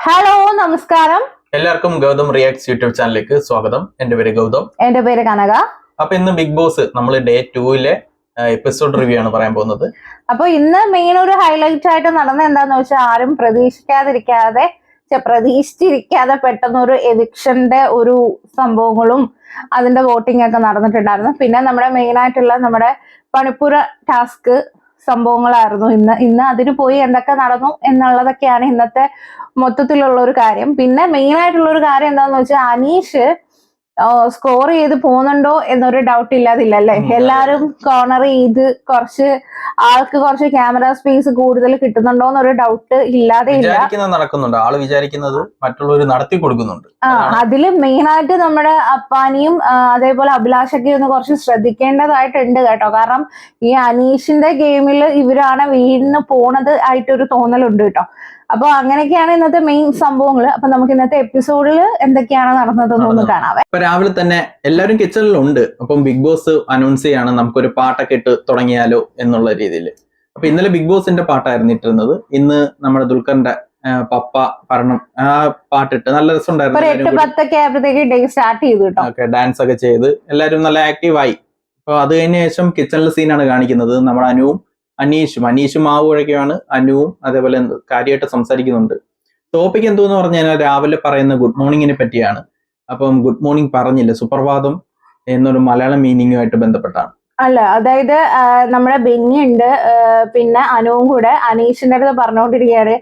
Hello നമസ്കാരം. എല്ലാവർക്കും Gautam reacts YouTube ചാനലിലേക്ക് സ്വാഗതം. എന്റെ പേര് ഗൗതം. എന്റെ പേര് കനക. അപ്പൊ ഇന്ന് ബിഗ് ബോസ് നമ്മൾ ഡേ 2 എപ്പിസോഡ് റിവ്യൂ ആണ് പറയാൻ പോകുന്നത്. അപ്പൊ ഇന്ന് മെയിൻ ഒരു ഹൈലൈറ്റ് ആയിട്ട് നടന്ന എന്താന്ന് വെച്ചാൽ ആരും പ്രതീക്ഷിച്ചിരിക്കാതെ പെട്ടെന്ന് ഒരു എവിക്ഷന്റെ ഒരു സംഭവങ്ങളും അതിന്റെ വോട്ടിംഗ് ഒക്കെ നടന്നിട്ടുണ്ടായിരുന്നു. പിന്നെ നമ്മുടെ മെയിൻ ആയിട്ടുള്ള നമ്മുടെ പണിപ്പുര ടാസ്ക് സംഭവങ്ങളായിരുന്നു ഇന്ന് അതിന് പോയി എന്തൊക്കെ നടന്നു എന്നുള്ളതൊക്കെയാണ് ഇന്നത്തെ മൊത്തത്തിലുള്ള ഒരു കാര്യം. പിന്നെ മെയിൻ ആയിട്ടുള്ള ഒരു കാര്യം എന്താന്ന് വെച്ചാൽ അനീഷ് സ്കോർ ചെയ്ത് പോകുന്നുണ്ടോ എന്നൊരു ഡൗട്ട് ഇല്ലാതില്ലല്ലേ. എല്ലാരും കോർണർ ചെയ്ത് ആൾക്ക് കുറച്ച് ക്യാമറ സ്പേസ് കൂടുതൽ കിട്ടുന്നുണ്ടോ എന്നൊരു ഡൗട്ട് ഇല്ലാതെ ഇല്ല. നടക്കുന്നുണ്ട്, ആള് വിചാരിക്കുന്നത് മറ്റുള്ളവർ നടത്തി കൊടുക്കുന്നുണ്ട്. അതില് മെയിൻ ആയിട്ട് നമ്മുടെ അപ്പാനിയും അതേപോലെ അഭിലാഷൊക്കെ ഒന്ന് കുറച്ച് ശ്രദ്ധിക്കേണ്ടതായിട്ടുണ്ട് കേട്ടോ. കാരണം ഈ അനീഷിന്റെ ഗെയിമിൽ ഇവരാണ് വീടിന് പോണത് ആയിട്ടൊരു തോന്നലുണ്ട് കേട്ടോ. അപ്പൊ അങ്ങനെയൊക്കെയാണ് ഇന്നത്തെ മെയിൻ സംഭവങ്ങൾ. അപ്പൊ നമുക്ക് ഇന്നത്തെ എപ്പിസോഡിൽ എന്തൊക്കെയാണ് നടന്നതെന്നൊന്ന് കാണാവേ. ഇപ്പൊ രാവിലെ തന്നെ എല്ലാവരും കിച്ചണിലുണ്ട്. അപ്പം ബിഗ് ബോസ് അനൗൺസ് ചെയ്യാണ് നമുക്കൊരു പാട്ടൊക്കെ ഇട്ട് തുടങ്ങിയാലോ എന്നുള്ള രീതിയിൽ. അപ്പൊ ഇന്നലെ ബിഗ് ബോസിന്റെ പാട്ടായിരുന്നു ഇട്ടിരുന്നത്. ഇന്ന് നമ്മുടെ ദുൽഖറിന്റെ പപ്പ ഭരണം ആ പാട്ടിട്ട് നല്ല രസമുണ്ടായിരുന്നു. 8:10 ഡേ സ്റ്റാർട്ട് ചെയ്തു കേട്ടോ. ഡാൻസ് ഒക്കെ ചെയ്ത് എല്ലാവരും നല്ല ആക്റ്റീവ് ആയി. അപ്പൊ അത് കഴിഞ്ഞ ശേഷം കിച്ചണിലെ സീനാണ് കാണിക്കുന്നത്. നമ്മുടെ അനീഷും മാവ് കുഴയ്ക്കുകയാണ്. അനുവും അതേപോലെ കാര്യമായിട്ട് സംസാരിക്കുന്നുണ്ട്. ടോപ്പിക് എന്തോന്ന് പറഞ്ഞു കഴിഞ്ഞാൽ രാവിലെ പറയുന്ന ഗുഡ് മോർണിംഗിനെ പറ്റിയാണ്. അപ്പം ഗുഡ് മോർണിംഗ് പറഞ്ഞില്ല, സുപ്രഭാതം എന്നൊരു മലയാളം മീനിങ്ങുമായിട്ട് ബന്ധപ്പെട്ടാണ്. അല്ല, അതായത് നമ്മുടെ ബെന്നി ഉണ്ട്, പിന്നെ അനുവും കൂടെ അനീഷിന്റെ അടുത്ത് പറഞ്ഞുകൊണ്ടിരിക്കുകയാണ്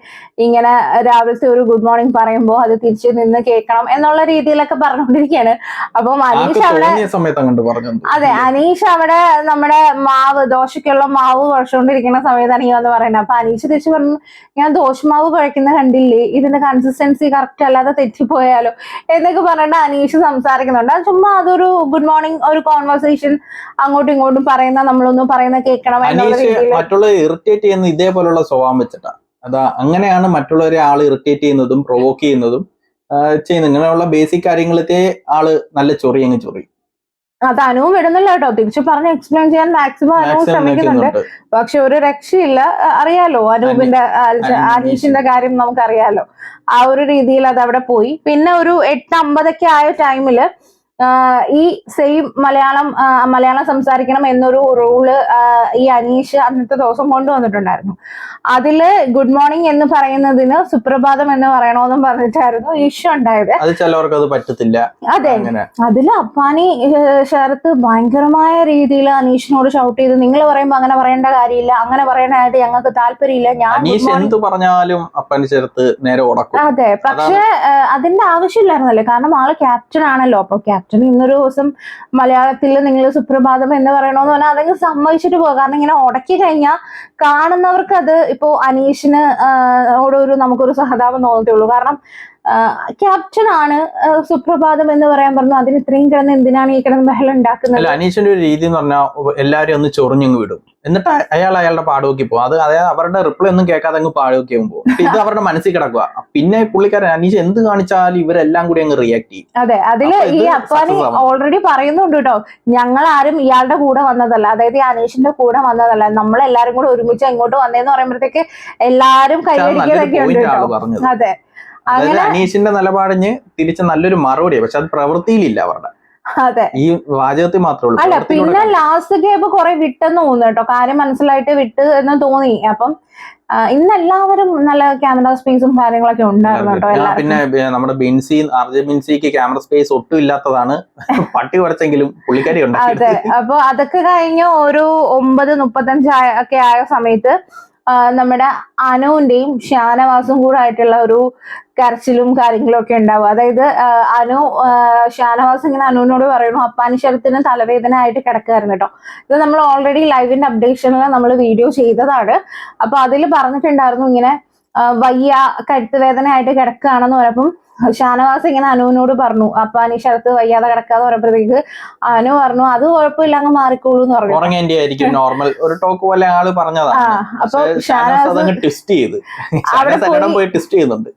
ഇങ്ങനെ രാവിലത്തെ ഒരു ഗുഡ് മോർണിംഗ് പറയുമ്പോൾ അത് തിരിച്ചു നിന്ന് കേൾക്കണം എന്നുള്ള രീതിയിലൊക്കെ പറഞ്ഞുകൊണ്ടിരിക്കുകയാണ്. അപ്പം അനീഷ് അവിടെ അനീഷ് അവിടെ നമ്മുടെ ദോശയ്ക്കുള്ള മാവ് കുഴച്ചുകൊണ്ടിരിക്കുന്ന സമയത്താണ് ഈ വന്ന് പറയുന്നത്. അപ്പൊ അനീഷ് തിരിച്ചു പറഞ്ഞു, ഞാൻ ദോശമാവ് കുഴക്കുന്ന കണ്ടില്ലേ, ഇതിന്റെ കൺസിസ്റ്റൻസി കറക്റ്റ് അല്ലാതെ തെറ്റിപ്പോയാലോ എന്നൊക്കെ പറഞ്ഞിട്ട് അനീഷ് സംസാരിക്കുന്നുണ്ട്. ചുമ്മാ അതൊരു ഗുഡ് മോർണിംഗ് ഒരു കോൺവെർസേഷൻ അങ്ങോട്ടും ഇങ്ങോട്ടും പറയുന്ന നമ്മളൊന്നും പറയുന്ന കേൾക്കണം എന്നുള്ള രീതിയിൽ മറ്റുള്ളവരെ ഇറിറ്റേറ്റ് ചെയ്യുന്ന ഇതേപോലുള്ള സ്വഭാവം വെച്ചിട്ടാ. അങ്ങനെയാണ് മറ്റുള്ളവരെ ആള് ഇറിറ്റേറ്റ് ചെയ്യുന്നതും പ്രൊവോക്ക് ചെയ്യുന്നതും ചെയ്യുന്നത്. ഇങ്ങനെയുള്ള ബേസിക് കാര്യങ്ങളത്തെ ആള് നല്ല ചൊറി. അത് അനുവും വിടുന്നില്ല കേട്ടോ. തിരിച്ചു പറഞ്ഞ് എക്സ്പ്ലെയിൻ ചെയ്യാൻ മാക്സിമം അനുവും ശ്രമിക്കുന്നുണ്ട്. പക്ഷെ ഒരു രക്ഷയില്ല. അറിയാലോ അനീഷിന്റെ കാര്യം നമുക്കറിയാലോ. ആ ഒരു രീതിയിൽ അത് അവിടെ പോയി. പിന്നെ ഒരു 8:50 ആയ ടൈമില് ഈ സെയിം മലയാളം സംസാരിക്കണം എന്നൊരു റൂള് ഈ അനീഷ് അന്നത്തെ ദിവസം കൊണ്ടുവന്നിട്ടുണ്ടായിരുന്നു. അതില് ഗുഡ് മോർണിംഗ് എന്ന് പറയുന്നതിന് സുപ്രഭാതം എന്ന് പറയണമെന്നും പറഞ്ഞിട്ടായിരുന്നു ഇഷ്യൂ ഉണ്ടായത്. അത് ചിലവർക്ക് അത് പറ്റത്തില്ല. അതെ, അതില് അപ്പാനി ശരത്ത് ഭയങ്കരമായ രീതിയിൽ അനീഷിനോട് ഷൗട്ട് ചെയ്ത്, നിങ്ങൾ പറയുമ്പോ അങ്ങനെ പറയേണ്ട കാര്യമില്ല, അങ്ങനെ പറയാനായിട്ട് ഞങ്ങൾക്ക് താല്പര്യമില്ല, ഞാൻ പറഞ്ഞാലും അപ്പാനി ശരത്ത് നേരെ ഉടക്കും. അതെ, പക്ഷെ അതിന്റെ ആവശ്യമില്ലായിരുന്നല്ലോ. കാരണം ആള് ക്യാപ്റ്റൻ ആണല്ലോ. അപ്പൊ ക്യാപ്റ്റൻ ഇന്നൊരു ദിവസം മലയാളത്തിൽ നിങ്ങൾ സുപ്രഭാതം എന്ന് പറയണമെന്ന് പറഞ്ഞാൽ അതെങ്കിൽ സമ്മതിച്ചിട്ട് പോകുക. കാരണം ഇങ്ങനെ ഉടക്കി കഴിഞ്ഞാൽ കാണുന്നവർക്ക് അത് ഇപ്പോ അനീഷിന് നമുക്കൊരു സഹതാപം തോന്നത്തുള്ളൂ. കാരണം ക്യാപ്റ്റൻ ആണ്, സുപ്രഭാതം എന്ന് പറയാൻ പറഞ്ഞു. അതിന് ഇത്രയും കിടന്ന് എന്തിനാണ് ഈ കിടന്ന് ബഹളം ഉണ്ടാക്കുന്നത്? അനീഷിന്റെ ഒരു രീതി എന്ന് പറഞ്ഞാൽ എല്ലാവരും ഒന്ന് ചൊറിഞ്ഞങ്ങ് വിടും, എന്നിട്ട് അയാളുടെ പാടുവോക്കി പോകും. അതായത് അവരുടെ റിപ്ലൈ ഒന്നും കേൾക്കാതെ അങ്ങ് പാടുവോക്കി പോകും. ഇത് അവരുടെ മനസ്സിൽ കിടക്കുക. പിന്നെ പുള്ളിക്കാരൻ അനീഷ് എന്ത് കാണിച്ചാലും ഇവരെല്ലാം കൂടി അങ്ങ് റിയാക്ട് ചെയ്യും. അതെ, അതില് ഈ അപ്പാനി ഓൾറെഡി പറയുന്നുണ്ട് കേട്ടോ, ഞങ്ങൾ ആരും ഇയാളുടെ കൂടെ വന്നതല്ല, അതായത് ഈ അനീഷിന്റെ കൂടെ വന്നതല്ല, നമ്മളെല്ലാരും കൂടെ ഒരുമിച്ച് എങ്ങോട്ട് വന്നേന്ന് പറയുമ്പോഴത്തേക്ക് എല്ലാരും കൈയടിക്കുന്നതൊക്കെ ഉണ്ട് കേട്ടോ. അതെ, അനീഷിന്റെ നിലപാടിന് തിരിച്ച് നല്ലൊരു മറുപടിയാണ്. പക്ഷെ അത് പ്രവൃത്തിയിലില്ല അവരുടെ. അതെ, ഈ വാചകത്തിൽ മാത്രമേ അല്ല. പിന്നെ ലാസ്റ്റ് കേപ്പ് കുറെ വിട്ടെന്ന് തോന്നുന്നു കേട്ടോ. കാര്യം മനസ്സിലായിട്ട് വിട്ട് എന്ന് തോന്നി. അപ്പം ഇന്ന് എല്ലാവരും നല്ല ക്യാമറ സ്പേസും കാര്യങ്ങളൊക്കെ ഉണ്ടായിരുന്നു കേട്ടോ. പിന്നെ നമ്മുടെ ബിൻസിക്ക് ക്യാമറ സ്പേസ് ഒട്ടും ഇല്ലാത്തതാണ്. പട്ടി കുറച്ചെങ്കിലും പുള്ളിക്കാരി ഉണ്ട്. അതെ, അപ്പൊ അതൊക്കെ കഴിഞ്ഞ് ഒരു 9:35 ഒക്കെ ആയ സമയത്ത് നമ്മുടെ അനുവിന്റെയും ഷാനവാസും കൂടെ ആയിട്ടുള്ള ഒരു കരച്ചിലും കാര്യങ്ങളും ഒക്കെ ഉണ്ടാവും. അതായത് ഷാനവാസ് ഇങ്ങനെ അനുവിനോട് പറയുന്നു, അപ്പാനി ശരത്തിന് തലവേദന ആയിട്ട് കിടക്കുകയായിരുന്നു കേട്ടോ. ഇത് നമ്മൾ ഓൾറെഡി ലൈവിന്റെ അപ്ഡേഷനിൽ നമ്മൾ വീഡിയോ ചെയ്തതാണ്. അപ്പൊ അതിൽ പറഞ്ഞിട്ടുണ്ടായിരുന്നു ഇങ്ങനെ വയ്യ, കഴുത്ത് വേദന ആയിട്ട് കിടക്കുകയാണെന്ന് പറഞ്ഞപ്പം ഷാനവാസ് ഇങ്ങനെ അനുവിനോട് പറഞ്ഞു, അപ്പാനി ശരത്ത് വയ്യാതെ കിടക്കാന്ന് പറഞ്ഞപ്പോഴത്തേക്ക് അനു പറഞ്ഞു അത് കുഴപ്പമില്ല, അങ്ങ് മാറിക്കോളൂ എന്ന് പറഞ്ഞു. നോർമൽ ഒരു ടോക്ക് പോലെ ആള് പറഞ്ഞതാണ്. അപ്പൊ ഷാനവാസ് ട്വിസ്റ്റ് ചെയ്യുന്നുണ്ട്.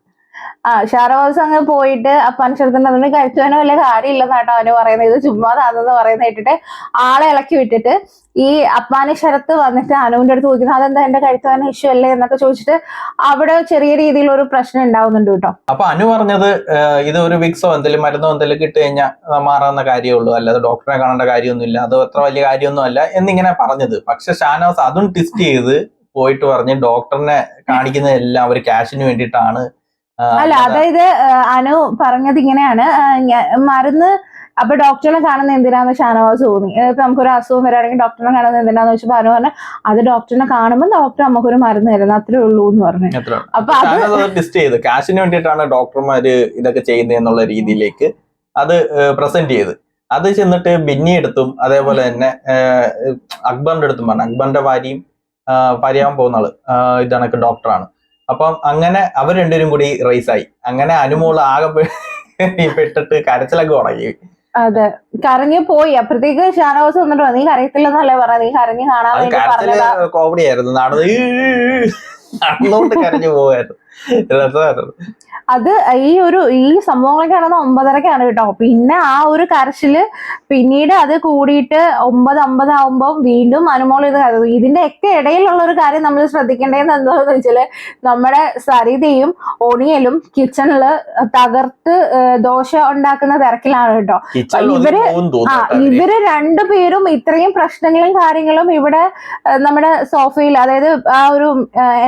ഷാനവാസ് അങ്ങ് പോയിട്ട് അപ്പാൻ ശരത്തിന്റെ അതിന് കഴിച്ചവനോ വല്ല കാര്യമില്ലെന്ന് കേട്ടോ അവന് പറയുന്നത്. ഇത് ചുമ്മാതാണെന്ന് പറയുന്നത് കേട്ടിട്ട് ആളെ ഇളക്കി വിട്ടിട്ട് ഈ അപ്പാനി ശരത്ത് വന്നിട്ട് അനുവിന്റെ അടുത്ത് ചോദിക്കുന്നത് അതെന്താ എന്റെ കഴുത്തുവാന ഇഷ്യൂ അല്ലേ എന്നൊക്കെ ചോദിച്ചിട്ട് അവിടെ ചെറിയ രീതിയിൽ ഒരു പ്രശ്നം ഉണ്ടാവുന്നുണ്ട് കേട്ടോ. അപ്പൊ അനു പറഞ്ഞത് ഇത് ഒരു വിക്സോ എന്തെങ്കിലും മരുന്നോ എന്തെങ്കിലും കിട്ടി കഴിഞ്ഞാൽ മാറാവുന്ന കാര്യമുള്ളൂ, അല്ലാതെ ഡോക്ടറെ കാണേണ്ട കാര്യമൊന്നുമില്ല, അത് അത്ര വലിയ കാര്യമൊന്നും അല്ല എന്നിങ്ങനെ പറഞ്ഞത്. പക്ഷെ ഷാനവാസ് അതും ട്വിസ്റ്റ് ചെയ്ത് പോയിട്ട് പറഞ്ഞ് ഡോക്ടറിനെ കാണിക്കുന്നതെല്ലാം അവർ ക്യാഷിന് വേണ്ടിയിട്ടാണ്. അല്ല, അതായത് അനു പറഞ്ഞത് ഇങ്ങനെയാണ്, മരുന്ന് അപ്പൊ ഡോക്ടറിനെ കാണുന്ന എന്തിനാന്ന് ഷാനവാസ് തോന്നി. നമുക്കൊരു അസുഖം വരികയാണെങ്കിൽ ഡോക്ടറിനെ കാണുന്നത് എന്തിനാന്ന് വെച്ചപ്പോ അനു പറഞ്ഞ അത് ഡോക്ടറിനെ കാണുമ്പോൾ ഡോക്ടർ നമുക്കൊരു മരുന്ന് തരുന്നത് അത്രേ ഉള്ളൂ എന്ന് പറഞ്ഞു. അപ്പൊ അത് ടെസ്റ്റ് ചെയ്ത് കാശിന് വേണ്ടിയിട്ടാണ് ഡോക്ടർമാര് ഇതൊക്കെ ചെയ്യുന്നത് എന്നുള്ള രീതിയിലേക്ക് അത് പ്രസന്റ് ചെയ്ത് അത് ചെന്നിട്ട് ബിന്നി എടുത്തും അതേപോലെ തന്നെ അക്ബറിന്റെ അടുത്തും പറഞ്ഞു. അക്ബറിന്റെ ഭാര്യയാവാൻ പോകുന്ന ആള് ഇതണക്ക് ഡോക്ടറാണ്. അപ്പം അങ്ങനെ അവർ രണ്ടുപേരും കൂടി റേസായി. അങ്ങനെ അനുമോള് ആകെ പെട്ടിട്ട് കരച്ചിലൊക്കെ തുടങ്ങി. അതെ, കരഞ്ഞു പോയി. അപ്പഴത്തേക്ക് ഷാനവാസ് വന്നിട്ടോ നീ കരയത്തില്ലെന്നല്ലേ പറഞ്ഞ, നീ കരഞ്ഞു കാണാൻ വേണ്ടി പറഞ്ഞതാ. കോമഡി ആയിരുന്നു, നടന്നുകൊണ്ട് കരഞ്ഞു പോവായിരുന്നു, രസമായിരുന്നു. അത് ഈ സംഭവങ്ങളൊക്കെ നടന്ന 9:30-ക്കാണ് കേട്ടോ. പിന്നെ ആ ഒരു കരച്ചില് പിന്നീട് അത് കൂടിയിട്ട് 9:50 ആവുമ്പോൾ വീണ്ടും അനുമോൾ ഇത് കരുതും. ഇതിന്റെ ഒക്കെ ഇടയിലുള്ള ഒരു കാര്യം നമ്മൾ ശ്രദ്ധിക്കേണ്ടതെന്ന് എന്താണെന്ന് വെച്ചാല് നമ്മുടെ സരിതയും ഒണിയലും കിച്ചണില് തകർത്ത് ദോശ ഉണ്ടാക്കുന്ന തിരക്കിലാണ് കേട്ടോ. ഇവര് രണ്ടുപേരും ഇത്രയും പ്രശ്നങ്ങളും കാര്യങ്ങളും ഇവിടെ നമ്മുടെ സോഫയിൽ, അതായത് ആ ഒരു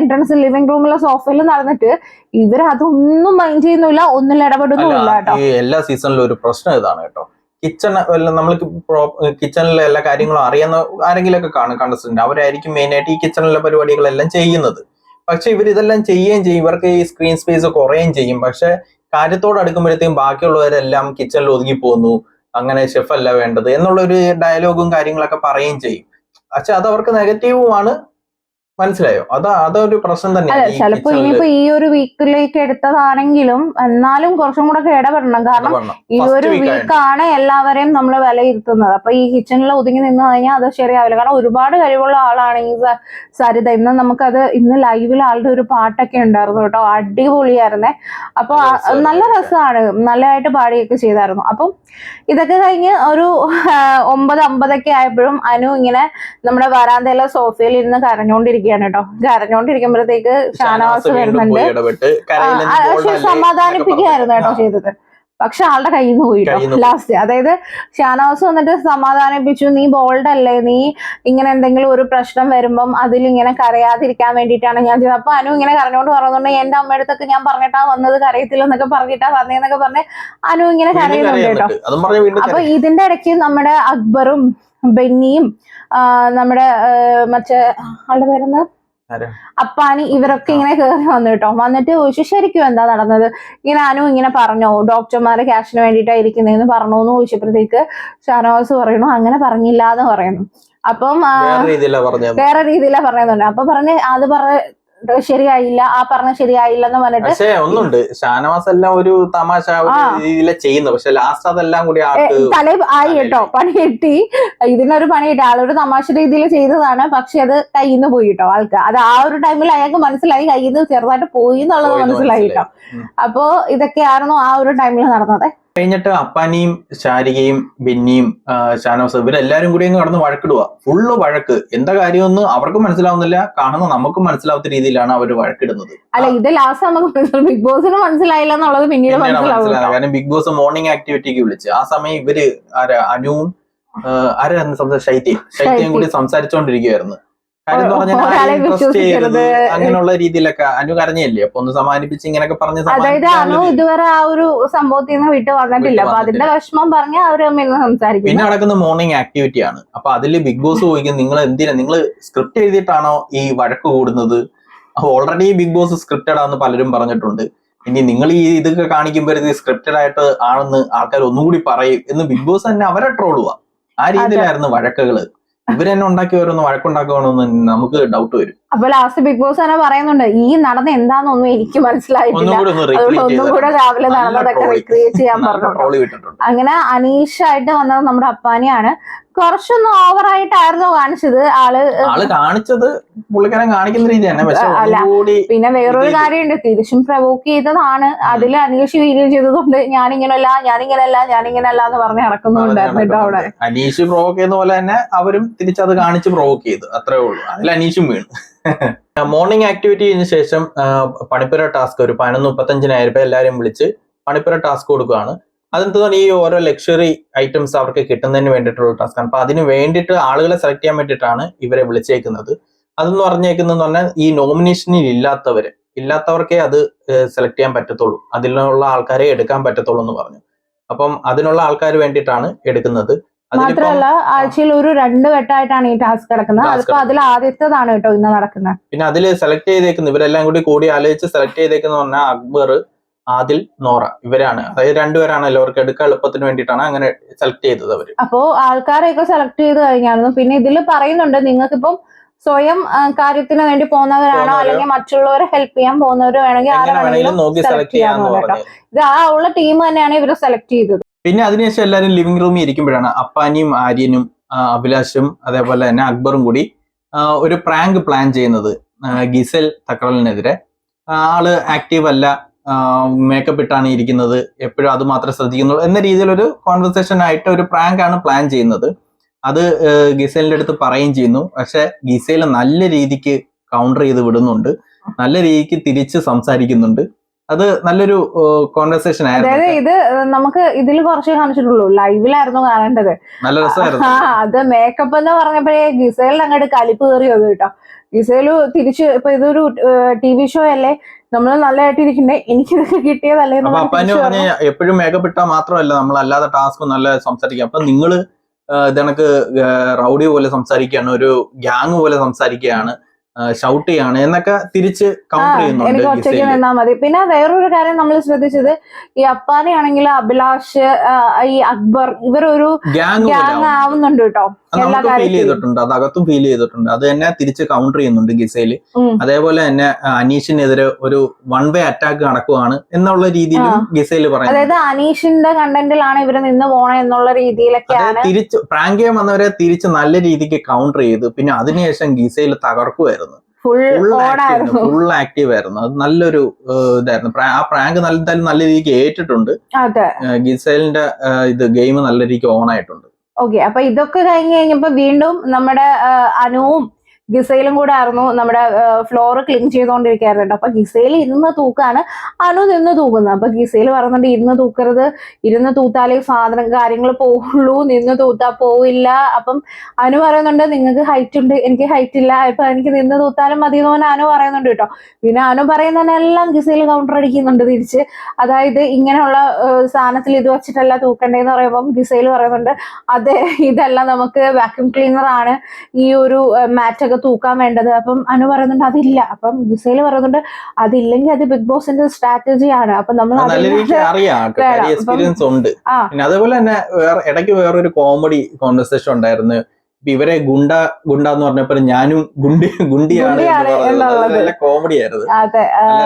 എൻട്രൻസ് ലിവിംഗ് റൂമിലെ സോഫയിൽ നടന്നിട്ട് ഇവർ അതൊന്നും മൈൻഡ് ചെയ്യുന്നില്ല, ഒന്നിൽ ഇടപെടുന്നില്ല കേട്ടോ. എല്ലാ സീസണിലും ഒരു പ്രശ്നം ഇതാണ് കേട്ടോ. നമ്മൾക്ക് കിച്ചണിലെ എല്ലാ കാര്യങ്ങളും അറിയുന്ന ആരെങ്കിലും ഒക്കെ കാണും കണ്ടസ്റ്റന്റ്, അവരായിരിക്കും മെയിൻ ആയിട്ട് ഈ കിച്ചണിലെ പരിപാടികളെല്ലാം ചെയ്യുന്നത്. പക്ഷെ ഇവർ ഇതെല്ലാം ചെയ്യുകയും ചെയ്യും, ഇവർക്ക് ഈ സ്ക്രീൻ സ്പേസ് കുറയുകയും ചെയ്യും. പക്ഷെ കാര്യത്തോട് അടുക്കുമ്പോഴത്തേക്കും ബാക്കിയുള്ളവരെല്ലാം കിച്ചണിൽ ഒതുങ്ങി പോകുന്നു, അങ്ങനെ ഷെഫ് അല്ല വേണ്ടത് എന്നുള്ളൊരു ഡയലോഗും കാര്യങ്ങളൊക്കെ പറയുകയും ചെയ്യും. പക്ഷെ അത് അവർക്ക് നെഗറ്റീവുമാണ്, മനസ്സിലായോ? അതൊരു പ്രശ്നം തന്നെയാണ്. ചിലപ്പോ ഇനിയിപ്പോ ഈ ഒരു വീക്കിലേക്ക് എടുത്തതാണെങ്കിലും എന്നാലും കുറച്ചും കൂടെ ഒക്കെ ഇടപെടണം. കാരണം ഈ ഒരു വീക്കാണ് എല്ലാവരെയും നമ്മൾ വിലയിരുത്തുന്നത്. അപ്പൊ ഈ കിച്ചണിൽ ഒതുങ്ങി നിന്ന് കഴിഞ്ഞാൽ അത് ശരിയാവില്ല. കാരണം ഒരുപാട് കഴിവുള്ള ആളാണ് ഈ സരിത. ഇന്ന് ലൈവിൽ ആളുടെ ഒരു പാട്ടൊക്കെ ഉണ്ടായിരുന്നു കേട്ടോ, അടിപൊളിയായിരുന്നേ. അപ്പൊ നല്ല രസമാണ്, നല്ലതായിട്ട് പാടുകയൊക്കെ ചെയ്തായിരുന്നു. അപ്പം ഇതൊക്കെ കഴിഞ്ഞ് ഒരു 9:50 ആയപ്പോഴും അനു ഇങ്ങനെ നമ്മുടെ വരാന്തയിലെ സോഫയിൽ ഇരുന്ന് കരഞ്ഞോണ്ടിരിക്കുകയാണ് കേട്ടോ. കരഞ്ഞോണ്ടിരിക്കുമ്പോഴത്തേക്ക് ഷാനവാസ് വരുന്നുണ്ട്. പക്ഷെ സമാധാനിപ്പിക്കുകയായിരുന്നു കേട്ടോ ചെയ്തത്. പക്ഷെ ആളുടെ കയ്യിൽ നിന്ന് പോയിട്ടോ ലാസ്റ്റ്. അതായത് ഷാനവാസ് വന്നിട്ട് സമാധാനിപ്പിച്ചു, നീ ബോൾഡ് അല്ലേ, നീ ഇങ്ങനെ എന്തെങ്കിലും ഒരു പ്രശ്നം വരുമ്പം അതിലിങ്ങനെ കരയാതിരിക്കാൻ വേണ്ടിയിട്ടാണ് ഞാൻ ചെയ്തത്. അപ്പൊ അനു ഇങ്ങനെ കരഞ്ഞോണ്ട് പറയുന്നുണ്ട് എന്റെ അമ്മയുടെ അടുത്തൊക്കെ ഞാൻ പറഞ്ഞിട്ടാ വന്നത്, കരയത്തില്ലെന്നൊക്കെ പറഞ്ഞിട്ടാ വന്നേന്നൊക്കെ പറഞ്ഞ് അനു ഇങ്ങനെ കരയുന്നുണ്ട് കേട്ടോ. അപ്പൊ ഇതിന്റെ ഇടയ്ക്ക് നമ്മുടെ അക്ബറും ബെന്നിയും നമ്മുടെ മറ്റേ ആളുടെ പേരെന്താ അപ്പാനി, ഇവരൊക്കെ ഇങ്ങനെ കയറി വന്നു കേട്ടോ. വന്നിട്ട് ചോദിച്ചു ശരിക്കും എന്താ നടന്നത്, ഇങ്ങനെ അനു ഇങ്ങനെ പറഞ്ഞോ ഡോക്ടർമാരെ ക്യാഷിന് വേണ്ടിയിട്ടാണ് ഇരിക്കുന്നതെന്ന് പറഞ്ഞോന്ന് ചോദിച്ചപ്പോഴത്തേക്ക് ഷാനവാസ് പറയുന്നു അങ്ങനെ പറഞ്ഞില്ല എന്ന് പറയുന്നു. അപ്പം വേറെ രീതിയിലാ പറയുന്നുണ്ട്. അപ്പൊ പറഞ്ഞ് അത് ശരിയായില്ല, ആ പറഞ്ഞ ശരിയായില്ല എന്ന് പറഞ്ഞിട്ട്. പക്ഷേ ഒന്നുണ്ട്, ഷാനവാസ് എല്ലാം ഒരു തമാശ രീതിയിലെ ചെയ്യുന്നു. പക്ഷെ ലാസ്റ്റ് അതെല്ലാം കൂടി തല ആയി കേട്ടോ, പണി കിട്ടി. ഇതിനൊരു പണി കിട്ടി, ആളൊരു തമാശ രീതിയിൽ ചെയ്തതാണ്. പക്ഷെ അത് കയ്യിൽ നിന്ന് പോയി കേട്ടോ ആൾക്ക്. അത് ആ ഒരു ടൈമിൽ അയാൾക്ക് മനസ്സിലായി കയ്യിൽ നിന്ന് ചെറുതായിട്ട് പോയി എന്നുള്ളത് മനസ്സിലായി കേട്ടോ. അപ്പോ ഇതൊക്കെയായിരുന്നു ആ ഒരു ടൈമിൽ നടന്നത്. കഴിഞ്ഞിട്ട് അപ്പാനിയും ശാരികയും ബെന്നിയും ഷാനവാസ് ഇവരെല്ലാരും കൂടി അങ്ങ് കടന്ന് വഴക്കിടുക. ഫുള്ള് വഴക്ക്. എന്താ കാര്യമൊന്നും അവർക്കും മനസ്സിലാവുന്നില്ല, കാണുന്ന നമുക്കും മനസ്സിലാവാത്ത രീതിയിലാണ് അവർ വഴക്കിടുന്നത്. അല്ല, ഇത് ലാസ്റ്റ് നമുക്ക് ബിഗ് ബോസിന് മനസ്സിലായില്ല എന്നുള്ളത് പിന്നീട് മനസ്സിലാവും. കാരണം ബിഗ് ബോസ് മോർണിംഗ് ആക്ടിവിറ്റിക്ക് വിളിച്ച് ആ സമയം ഇവര് അനുവും ശൈത്യയും കൂടി സംസാരിച്ചോണ്ടിരിക്കുകയായിരുന്നു. കാര്യം അങ്ങനെയുള്ള രീതിയിലൊക്കെ അനു കരഞ്ഞല്ലേ, അപ്പൊ ഒന്ന് സമാനിപ്പിച്ച് ഇങ്ങനെയൊക്കെ പറഞ്ഞ്. അതായത് അനു ഇതുവരെ ആ ഒരു സംഭവത്തിൽ നിന്ന് വിട്ട് വന്നിട്ടില്ല. അപ്പൊ അതിന്റെ വിഷമം പറഞ്ഞ് അവര് തമ്മിൽ സംസാരിക്കും. പിന്നെ നടക്കുന്ന മോർണിംഗ് ആക്ടിവിറ്റി ആണ്. അപ്പൊ അതില് ബിഗ് ബോസ് ചോദിക്കും നിങ്ങൾ എന്തിനാ, നിങ്ങൾ സ്ക്രിപ്റ്റ് എഴുതിയിട്ടാണോ ഈ വഴക്ക് കൂടുന്നത്? ഓൾറെഡി ബിഗ് ബോസ് സ്ക്രിപ്റ്റഡ് ആണെന്ന് പലരും പറഞ്ഞിട്ടുണ്ട്. ഇനി നിങ്ങൾ ഈ ഇതൊക്കെ കാണിക്കുമ്പോഴത്തേക്ക് സ്ക്രിപ്റ്റഡ് ആയിട്ട് ആണെന്ന് ആൾക്കാർ ഒന്നുകൂടി പറയും എന്ന് ബിഗ് ബോസ് തന്നെ അവരെ ട്രോളുക. ആ രീതിയിലായിരുന്നു വഴക്കുകള്. ഇവരെന്നെ ഉണ്ടാക്കി ഓരോന്ന് വഴക്കുണ്ടാക്കുകയാണെന്ന് നമുക്ക് ഡൗട്ട് വരും. അപ്പൊ ലാസ്റ്റ് ബിഗ് ബോസ് തന്നെ പറയുന്നുണ്ട് ഈ നടന്ന എന്താണെന്നൊന്നും എനിക്ക് മനസ്സിലായിട്ടില്ല, ഒന്നുകൂടി ഒന്ന് അതുകൊണ്ട് repeat ഒന്നും കൂടെ ചെയ്തോ. രാവിലെ നല്ല നടന്നതൊക്കെ troll. റിക്രിയേറ്റ് ചെയ്യാൻ നല്ല പറഞ്ഞു. ട്രോളി വിട്ടിട്ടുണ്ട്. അങ്ങനെ അനീഷായിട്ട് വന്നത് നമ്മുടെ അപ്പാനിയാണ്. കുറച്ചൊന്നും ഓവറായിട്ടായിരുന്നു കാണിച്ചത് ആള് കാണിച്ചത് പുള്ളിക്കാരൻ കാണിക്കുന്ന രീതി തന്നെ, പക്ഷെ അല്ല. ഒന്നുകൂടി പിന്നെ വേറൊരു കാര്യമുണ്ട്, തിരിച്ചും പ്രവോക്ക് ചെയ്തതാണ്. അതിൽ അനീഷ് വീഡിയോ ചെയ്തതുകൊണ്ട് ഞാനിങ്ങനല്ല എന്ന് പറഞ്ഞ് നടക്കുന്നുണ്ടായിരുന്നു കേട്ടോ അവിടെ. അനീഷ് പ്രൊവോക്ക് ചെയ്യുന്ന പോലെ തന്നെ അവരും തിരിച്ചത് കാണിച്ച് പ്രൊവോക്ക് ചെയ്തു, അത്രേ ഉള്ളൂ. അതിൽ അനീഷും വീണു. മോർണിംഗ് ആക്ടിവിറ്റിന് ശേഷം പണിപ്പുര ടാസ്ക് ഒരു 11:35 എല്ലാവരും വിളിച്ച് പണിപ്പുര ടാസ്ക് കൊടുക്കുകയാണ്. അതെന്താ ഈ ഓരോ ലക്ഷറി ഐറ്റംസ് അവർക്ക് കിട്ടുന്നതിന് വേണ്ടിയിട്ടുള്ള ടാസ്ക് ആണ്. അപ്പൊ അതിന് വേണ്ടിയിട്ട് ആളുകളെ സെലക്ട് ചെയ്യാൻ വേണ്ടിയിട്ടാണ് ഇവരെ വിളിച്ചേക്കുന്നത്. അതെന്ന് പറഞ്ഞേക്കുന്നതെന്ന് പറഞ്ഞാൽ ഈ നോമിനേഷനിൽ ഇല്ലാത്തവർക്കേ അത് സെലക്ട് ചെയ്യാൻ പറ്റത്തുള്ളൂ, അതിലുള്ള ആൾക്കാരെ എടുക്കാൻ പറ്റത്തുള്ളൂ എന്ന് പറഞ്ഞു. അപ്പം അതിനുള്ള ആൾക്കാർ വേണ്ടിയിട്ടാണ് എടുക്കുന്നത്. മാത്രമല്ല ആഴ്ചയിൽ ഒരു 2 ഘട്ടമായിട്ടാണ് ഈ ടാസ്ക് നടക്കുന്നത്. അതിപ്പോ അതിൽ ആദ്യത്തേതാണ് കേട്ടോ ഇന്ന് നടക്കുന്നത്. പിന്നെ അതിൽ സെലക്ട് ചെയ്തേക്കുന്നത് ഇവരെല്ലാം കൂടി ആലോചിച്ച് സെലക്ട് ചെയ്തേക്കുന്ന പറഞ്ഞാൽ അക്ബർ, ആദിൽ, നോറ, ഇവരാണ്. അതായത് 2 പേരാണല്ലോ അവർക്ക് എടുക്കാൻ എളുപ്പത്തിന് വേണ്ടിയിട്ടാണ് അങ്ങനെ സെലക്ട് ചെയ്തത് അവര്. അപ്പോ ആൾക്കാരെയൊക്കെ സെലക്ട് ചെയ്ത് കഴിഞ്ഞായിരുന്നു. പിന്നെ ഇതിൽ പറയുന്നുണ്ട് നിങ്ങൾക്കിപ്പം സ്വയം കാര്യത്തിന് വേണ്ടി പോകുന്നവരാണോ അല്ലെങ്കിൽ മറ്റുള്ളവരെ ഹെൽപ്പ് ചെയ്യാൻ പോകുന്നവര് വേണമെങ്കിൽ ആരെ വേണമെങ്കിലും നോക്കി സെലക്ട് ചെയ്യാന്ന് പറഞ്ഞു. ഇത് ഉള്ള ടീം തന്നെയാണ് ഇവരെ സെലക്ട് ചെയ്തത്. പിന്നെ അതിനുശേഷം എല്ലാവരും ലിവിംഗ് റൂമിൽ ഇരിക്കുമ്പോഴാണ് അപ്പാനിയും ആര്യനും അഭിലാഷും അതേപോലെ തന്നെ അക്ബറും കൂടി ഒരു പ്രാങ്ക് പ്ലാൻ ചെയ്യുന്നത് ഗിസൽ തക്രലിനെതിരെ. ആള് ആക്റ്റീവ് അല്ല, മേക്കപ്പ് ഇട്ടാണ് ഇരിക്കുന്നത്, എപ്പോഴും അത് മാത്രമേ ശ്രദ്ധിക്കുന്നുള്ളൂ എന്ന രീതിയിലൊരു കോൺവെർസേഷൻ ആയിട്ട് ഒരു പ്രാങ്ക് ആണ് പ്ലാൻ ചെയ്യുന്നത്. അത് ഗിസേലിന്റെ അടുത്ത് പറയുകയും ചെയ്യുന്നു. പക്ഷെ ഗിസേൽ നല്ല രീതിക്ക് കൗണ്ടർ ചെയ്ത് വിടുന്നുണ്ട്, നല്ല രീതിക്ക് തിരിച്ച് സംസാരിക്കുന്നുണ്ട്. അത് നല്ലൊരു കോൺവെർസേഷൻ ആയിരുന്നു. അതായത് ഇത് നമുക്ക് ഇതിൽ കുറച്ച് കാണിച്ചിട്ടുള്ളൂ, ലൈവിലായിരുന്നു കാണേണ്ടത്. നല്ല രസമായിരുന്നു. അത് മേക്കപ്പ് എന്ന് പറഞ്ഞപ്പോഴേ ഗിസേലിന് അങ്ങോട്ട് കലിപ്പ് കയറിയത് കേട്ടോ. ഗിസേല് തിരിച്ച് ഇപ്പൊ ഇതൊരു TV ഷോ അല്ലേ, നമ്മൾ നല്ലതായിട്ട് ഇരിക്കണ്ടേ, എനിക്കിതൊക്കെ കിട്ടിയതല്ലേ. എപ്പോഴും മേക്കപ്പ് ഇട്ടാൽ മാത്രമല്ല നമ്മൾ അല്ലാതെ ടാസ്ക് നല്ല സംസാരിക്കാം. അപ്പൊ നിങ്ങള് ഇതണക്ക് റൗഡി പോലെ സംസാരിക്കുകയാണ്, ഒരു ഗ്യാങ് പോലെ സംസാരിക്കുകയാണ്, ഷൗട്ട് ചെയ്യാണ് എന്നൊക്കെ തിരിച്ച് കൗണ്ടർ ചെയ്യുന്നുണ്ട്. എനിക്ക് ഒറ്റയ്ക്ക് നിന്നാ മതി. പിന്നെ വേറൊരു കാര്യം നമ്മൾ ശ്രദ്ധിച്ചത്, ഈ അപ്പാനി ആണെങ്കിൽ അഭിലാഷ്, ഈ അക്ബർ, ഇവരൊരു ഗ്യാങ് ആവുന്നുണ്ട് കേട്ടോ. നമുക്ക് ഫീൽ ചെയ്തിട്ടുണ്ട്, അത് അകത്തും ഫീൽ ചെയ്തിട്ടുണ്ട്. അത് തന്നെ തിരിച്ച് കൗണ്ടർ ചെയ്യുന്നുണ്ട് ഗിസേല്. അതേപോലെ തന്നെ അനീഷിനെതിരെ ഒരു 1 വേ അറ്റാക്ക് നടക്കുവാണ് എന്നുള്ള രീതിയിലും ഗിസേല് പറയുന്നത്. അതായത് അനീഷിന്റെ കണ്ടന്റിലാണ് ഇവര് നിന്ന് പോണേ എന്നുള്ള രീതിയിലൊക്കെയാണ്. തിരിച്ച് പ്രാങ്ക് ചെയ്യാൻ വന്നവരെ തിരിച്ച് നല്ല രീതിക്ക് കൗണ്ടർ ചെയ്ത് പിന്നെ അതിനുശേഷം ഗിസേല് തകർക്കുമായിരുന്നു. ഫുൾ ആക്റ്റീവ് ആയിരുന്നു. അത് നല്ലൊരു ഇതായിരുന്നു. ആ പ്രാങ്ക് നല്ല രീതിക്ക് ഏറ്റിട്ടുണ്ട്. ഗിസേലിന്റെ ഇത് ഗെയിം നല്ല രീതിക്ക് ഓൺ ആയിട്ടുണ്ട്. ഓക്കെ, അപ്പൊ ഇതൊക്കെ കഴിഞ്ഞ് കഴിഞ്ഞപ്പോ വീണ്ടും നമ്മുടെ അനുവും ഗിസയിലും കൂടെ ആയിരുന്നു നമ്മുടെ ഫ്ലോർ ക്ലീൻ ചെയ്തുകൊണ്ടിരിക്കുകയായിരുന്നു കേട്ടോ. അപ്പൊ ഗിസയിൽ ഇരുന്ന് തൂക്കാണ്, അനു നിന്ന് തൂക്കുന്നത്. അപ്പൊ ഗിസയിൽ പറയുന്നുണ്ട് ഇരുന്ന് തൂക്കരുത്, ഇരുന്ന് തൂത്താലേ കാര്യങ്ങൾ പോവുള്ളൂ, നിന്ന് തൂത്താ പോവില്ല. അപ്പം അനു പറയുന്നുണ്ട് നിങ്ങൾക്ക് ഹൈറ്റ് ഉണ്ട്, എനിക്ക് ഹൈറ്റ് ഇല്ല, ഇപ്പൊ എനിക്ക് നിന്ന് തൂത്താലും മതി എന്ന് അനു പറയുന്നുണ്ട് കേട്ടോ. പിന്നെ അനു പറയുന്നതിനെല്ലാം ഗിസയിൽ കൗണ്ടർ അടിക്കുന്നുണ്ട് തിരിച്ച്. അതായത് ഇങ്ങനെയുള്ള സാധനത്തിൽ ഇത് വെച്ചിട്ടല്ല തൂക്കണ്ടേന്ന് പറയുമ്പം ഗിസയിൽ പറയുന്നുണ്ട് അതെ, ഇതല്ല, നമുക്ക് വാക്യൂം ക്ലീനർ ആണ് ഈ ഒരു മാറ്റൊക്കെ തൂക്കാൻ വേണ്ടത്. അപ്പം അനു പറയുന്നുണ്ട് അതില്ല. അപ്പം ഗിസേല് പറയുന്നുണ്ട് അതില്ലെങ്കിൽ അത് ബിഗ് ബോസിന്റെ സ്ട്രാറ്റജിയാണ്. അപ്പൊ നമ്മൾ എക്സ്പീരിയൻസ് ഉണ്ട്. പിന്നെ അതേപോലെ തന്നെ ഇടയ്ക്ക് വേറൊരു കോമഡി കോൺവെർസേഷൻ ഉണ്ടായിരുന്നു. ഇവരെ ഗുണ്ട എന്ന് പറഞ്ഞപ്പോ ഞാനും ഗുണ്ടിയാണ് നല്ല കോമഡി ആയിരുന്നു.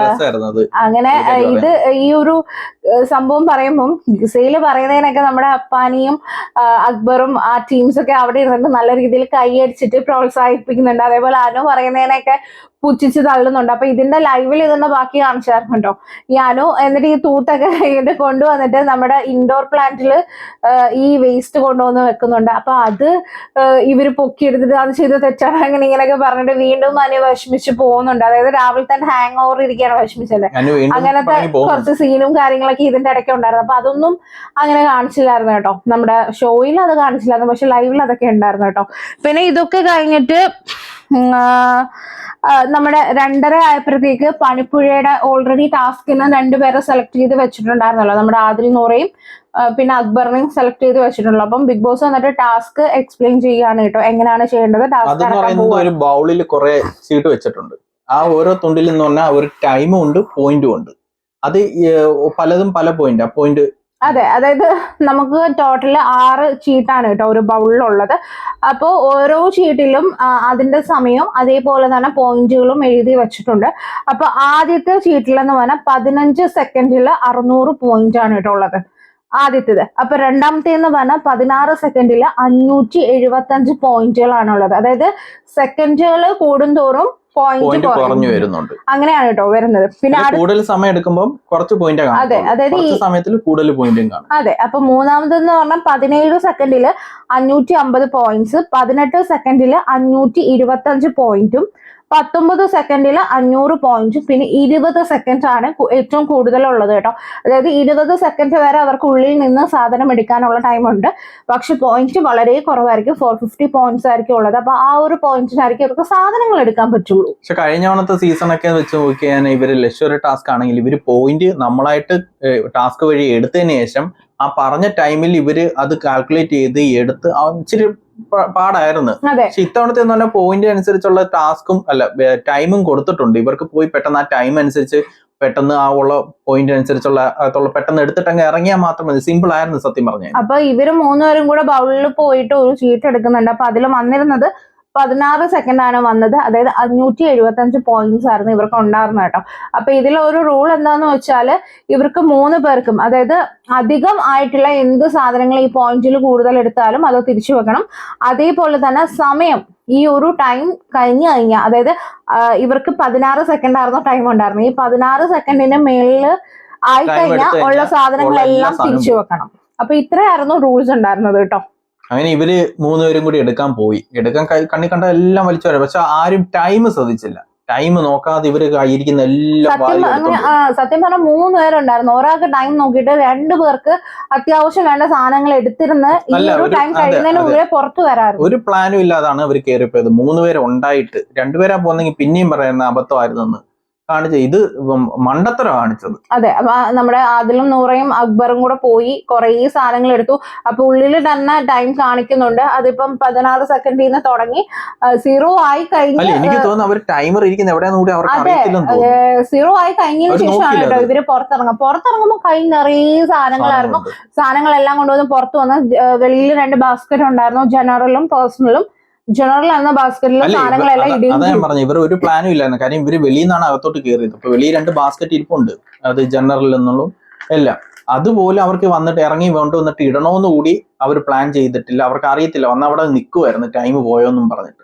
രസമായിരുന്നു അത്. അങ്ങനെ ഇത് ഈ ഒരു സംഭവം പറയുമ്പം ഗിസയില് പറയുന്നതിനൊക്കെ നമ്മുടെ അപ്പാനിയും അക്ബറും ആ ടീംസ് ഒക്കെ അവിടെ ഇരുന്നിട്ട് നല്ല രീതിയിൽ കൈയടിച്ചിട്ട് പ്രോത്സാഹിപ്പിക്കുന്നുണ്ട്. അതേപോലെ അനു പറയുന്നതിനൊക്കെ പുച്ഛിച്ച് തള്ളുന്നുണ്ട്. അപ്പൊ ഇതിന്റെ ലൈവിൽ ഇതൊന്ന് ബാക്കി കാണിച്ചായിരുന്നു കേട്ടോ. ഈ അനു എന്നിട്ട് ഈ തൂത്തൊക്കെ കഴിഞ്ഞിട്ട് കൊണ്ടുവന്നിട്ട് നമ്മുടെ ഇൻഡോർ പ്ലാന്റിൽ ഈ വേസ്റ്റ് കൊണ്ടുവന്ന് വെക്കുന്നുണ്ട്. അപ്പൊ അത് ഇവര് പൊക്കിയെടുത്തിട്ട് അത് ചെയ്ത് തെറ്റാണ് അങ്ങനെ ഇങ്ങനെയൊക്കെ പറഞ്ഞിട്ട് വീണ്ടും അനു വിഷമിച്ച് പോകുന്നുണ്ട്. അതായത് രാവിലെ തന്നെ ഹാങ് ഓവർ ഇരിക്കുകയാണ് വിഷമിച്ചത്. അങ്ങനത്തെ കുറച്ച് സീനും കാര്യങ്ങളൊക്കെ ഇതിന്റെ ഇടയ്ക്ക് ഉണ്ടായിരുന്നു. അപ്പൊ അതൊന്നും അങ്ങനെ കാണിച്ചില്ലായിരുന്നു കേട്ടോ. നമ്മുടെ ഷോയിൽ അത് കാണിച്ചില്ലായിരുന്നു, പക്ഷെ ലൈവിൽ അതൊക്കെ ഉണ്ടായിരുന്നു കേട്ടോ. പിന്നെ ഇതൊക്കെ കഴിഞ്ഞിട്ട് നമ്മുടെ 2:30 ആയപ്പോഴത്തേക്ക് പണിപ്പുഴയുടെ ഓൾറെഡി ടാസ്കിന് 2 പേരെ സെലക്ട് ചെയ്ത് വെച്ചിട്ടുണ്ടായിരുന്നല്ലോ. നമ്മുടെ ആദിൽ നൂറയും പിന്നെ അക്ബറിനെയും സെലക്ട് ചെയ്ത് വെച്ചിട്ടുണ്ടല്ലോ. അപ്പം ബിഗ് ബോസ് വന്നിട്ട് ടാസ്ക് എക്സ്പ്ലെയിൻ ചെയ്യുകയാണ് കേട്ടോ, എങ്ങനെയാണ് ചെയ്യേണ്ടത്. ഒരു ബൗളിൽ കുറെ സീറ്റ് വെച്ചിട്ടുണ്ട്. ആ ഓരോ തുണ്ടിൽ എന്ന് പറഞ്ഞാൽ ഒരു ടൈമും ഉണ്ട്, പോയിന്റും ഉണ്ട്. അത് പലതും പല പോയിന്റ്. ആ പോയിന്റ് അതെ, അതായത് നമുക്ക് ടോട്ടൽ 6 ചീട്ടാണ് കേട്ടോ ഒരു ബൗളിലുള്ളത്. അപ്പോൾ ഓരോ ചീട്ടിലും അതിന്റെ സമയം അതേപോലെ തന്നെ പോയിന്റുകളും എഴുതി വെച്ചിട്ടുണ്ട്. അപ്പൊ ആദ്യത്തെ ചീട്ടിലെന്ന് പറഞ്ഞാൽ 15 സെക്കൻഡിൽ 600 പോയിന്റ് ആണ് കേട്ടോ ഉള്ളത് ആദ്യത്തേത്. അപ്പൊ രണ്ടാമത്തേന്ന് പറഞ്ഞാൽ 16 സെക്കൻഡിൽ 575 പോയിന്റുകളാണ് ഉള്ളത്. അതായത് സെക്കൻഡുകൾ കൂടുന്തോറും പോയിന്റ് കുറഞ്ഞു വരുന്നുണ്ട്, അങ്ങനെയാണ് കേട്ടോ വരുന്നത്. പിന്നെ കൂടുതൽ സമയം എടുക്കുമ്പോൾ കുറച്ച് പോയിന്റ് കാണും. അതെ, അതായത് ഈ സമയത്തിൽ കൂടുതൽ പോയിന്റും കാണും. അതെ. അപ്പൊ മൂന്നാമതെന്ന് പറഞ്ഞാൽ 17 സെക്കൻഡിൽ 550 പോയിന്റ്സ്, 18 സെക്കൻഡിൽ 525 പോയിന്റും, 19 സെക്കൻഡിൽ 500 പോയിന്റും, പിന്നെ 20 സെക്കൻഡ് ആണ് ഏറ്റവും കൂടുതലുള്ളത് കേട്ടോ. അതായത് 20 സെക്കൻഡ് വരെ അവർക്ക് ഉള്ളിൽ നിന്ന് സാധനം എടുക്കാനുള്ള ടൈം ഉണ്ട്. പക്ഷെ പോയിന്റ് വളരെ കുറവായിരിക്കും, 450 പോയിന്റ്സ് ആയിരിക്കും ഉള്ളത്. അപ്പൊ ആ ഒരു പോയിന്റിനായിരിക്കും അവർക്ക് സാധനങ്ങൾ എടുക്കാൻ പറ്റുള്ളൂ. പക്ഷെ കഴിഞ്ഞ തവണത്തെ സീസണൊക്കെ വെച്ച് നോക്കിയാൽ ഇവര് ലക്ഷറി ടാസ്ക് ആണെങ്കിൽ ഇവര് പോയിന്റ് നമ്മളായിട്ട് ടാസ്ക് വഴി എടുത്തതിന് ശേഷം ആ പറഞ്ഞ ടൈമിൽ ഇവര് അത് കാൽക്കുലേറ്റ് ചെയ്ത് എടുത്ത് ഇച്ചിരി പാടായിരുന്നു. പക്ഷെ ഇത്തവണത്തെ എന്ന് പറഞ്ഞാൽ പോയിന്റ് അനുസരിച്ചുള്ള ടാസ്കും അല്ല ടൈമും കൊടുത്തിട്ടുണ്ട്. ഇവർക്ക് പോയി പെട്ടെന്ന് ആ ടൈം അനുസരിച്ച് പെട്ടെന്ന് ആ ഉള്ള പോയിന്റ് അനുസരിച്ചുള്ള പെട്ടെന്ന് എടുത്തിട്ട് അങ്ങ് ഇറങ്ങിയാൽ മാത്രം മതി. സിമ്പിൾ ആയിരുന്നു സത്യം പറഞ്ഞാൽ. അപ്പൊ ഇവര് 3 പേരും കൂടെ ബൗളിൽ പോയിട്ട് ഒരു ചീട്ട് എടുക്കുന്നുണ്ട്. അപ്പൊ അതിൽ വന്നിരുന്നത് 16 സെക്കൻഡ് ആണ് വന്നത്. അതായത് 575 പോയിന്റ്സ് ആയിരുന്നു ഇവർക്ക് ഉണ്ടായിരുന്നത് കേട്ടോ. അപ്പൊ ഇതിലൊരു റൂൾ എന്താന്ന് വെച്ചാല് ഇവർക്ക് 3 പേർക്കും അതായത് അധികം ആയിട്ടുള്ള എന്ത് സാധനങ്ങൾ ഈ പോയിന്റിൽ കൂടുതൽ എടുത്താലും അത് തിരിച്ചു വെക്കണം. അതേപോലെ തന്നെ സമയം ഈ ഒരു ടൈം കഴിഞ്ഞു കഴിഞ്ഞാൽ, അതായത് ഇവർക്ക് 16 സെക്കൻഡ് ആയിരുന്നു ടൈം ഉണ്ടായിരുന്നത്. ഈ 16 സെക്കൻഡിന് മേളിൽ ആയി കഴിഞ്ഞാൽ ഉള്ള സാധനങ്ങളെല്ലാം തിരിച്ചു വെക്കണം. അപ്പൊ ഇത്രയായിരുന്നു റൂൾസ് ഉണ്ടായിരുന്നത് കേട്ടോ. അങ്ങനെ ഇവര് 3 പേരും കൂടി എടുക്കാൻ കണ്ണി കണ്ട എല്ലാം വലിച്ചു വരാം. പക്ഷെ ആരും ടൈം ശ്രദ്ധിച്ചില്ല. ടൈം നോക്കാതെ ഇവര് കയ്യിരിക്കുന്ന എല്ലാം സത്യം പറഞ്ഞാൽ 3 പേരുണ്ടായിരുന്നു. ഒരാൾക്ക് ടൈം നോക്കിയിട്ട് 2 പേർക്ക് അത്യാവശ്യം വേണ്ട സാധനങ്ങൾ എടുത്തിരുന്ന് ഈ ഒരു ടൈം കഴിയുന്നതിന് മുന്നേ പുറത്തു വരാറുണ്ട്. ഒരു പ്ലാനും ഇല്ലാതാണ് അവർ കയറിപ്പോയത്. 3 പേര് ഉണ്ടായിട്ട് 2 പേരാ പോകുന്നെങ്കിൽ പിന്നെയും പറയുന്ന അബദ്ധമായിരുന്നെന്ന് കാണിച്ചത്. ഇത് മണ്ടത്തരം കാണിച്ചത്. അതെ, അപ്പൊ നമ്മുടെ ആദിലും നൂറയും അക്ബറും കൂടെ പോയി കുറെ സാധനങ്ങൾ എടുത്തു. അപ്പൊ ഉള്ളിൽ തന്നെ ടൈം കാണിക്കുന്നുണ്ട്. അതിപ്പം 16 സെക്കൻഡിൽ നിന്ന് തുടങ്ങി 0 ആയി കഴിഞ്ഞു. എനിക്ക് തോന്നുന്നു അവർ ടൈമർ ഇരിക്കുന്ന എവിടെയാണെന്ന് അവർക്ക് അറിയത്തില്ലെന്ന് തോന്നുന്നു. 0 ആയി കഴിഞ്ഞതിന് ശേഷമാണ് കേട്ടോ ഇവര് പുറത്തിറങ്ങുമ്പോൾ കൈ നിറയെ സാധനങ്ങളായിരുന്നു. സാധനങ്ങളെല്ലാം കൊണ്ടുവന്ന് പുറത്തു വന്ന് വെളിയിൽ 2 ബാസ്ക്കറ്റ് ഉണ്ടായിരുന്നു, ജനറലും പേഴ്സണലും. ജനറൽ എന്ന ബാസ്ക്കറ്റിൽ സാധനങ്ങളെല്ലാം അതാ ഞാൻ പറഞ്ഞു, ഇവർ ഒരു പ്ലാനും ഇല്ലായിരുന്നു. കാര്യം ഇവര് വെളിയിൽ നിന്നാണ് അകത്തോട്ട് കയറിയത്. അപ്പൊ വെളിയിൽ 2 ബാസ്ക്കറ്റ് ഇരിപ്പുണ്ട്, അത് ജനറൽ എന്നുള്ളൂ എല്ലാം. അതുപോലെ അവർക്ക് വന്നിട്ട് ഇറങ്ങി വന്നിട്ട് ഇടണമെന്ന് കൂടി അവർ പ്ലാൻ ചെയ്തിട്ടില്ല. അവർക്ക് അറിയത്തില്ല, വന്ന് അവിടെ നിൽക്കുമായിരുന്നു ടൈം പോയോന്നും പറഞ്ഞിട്ട്.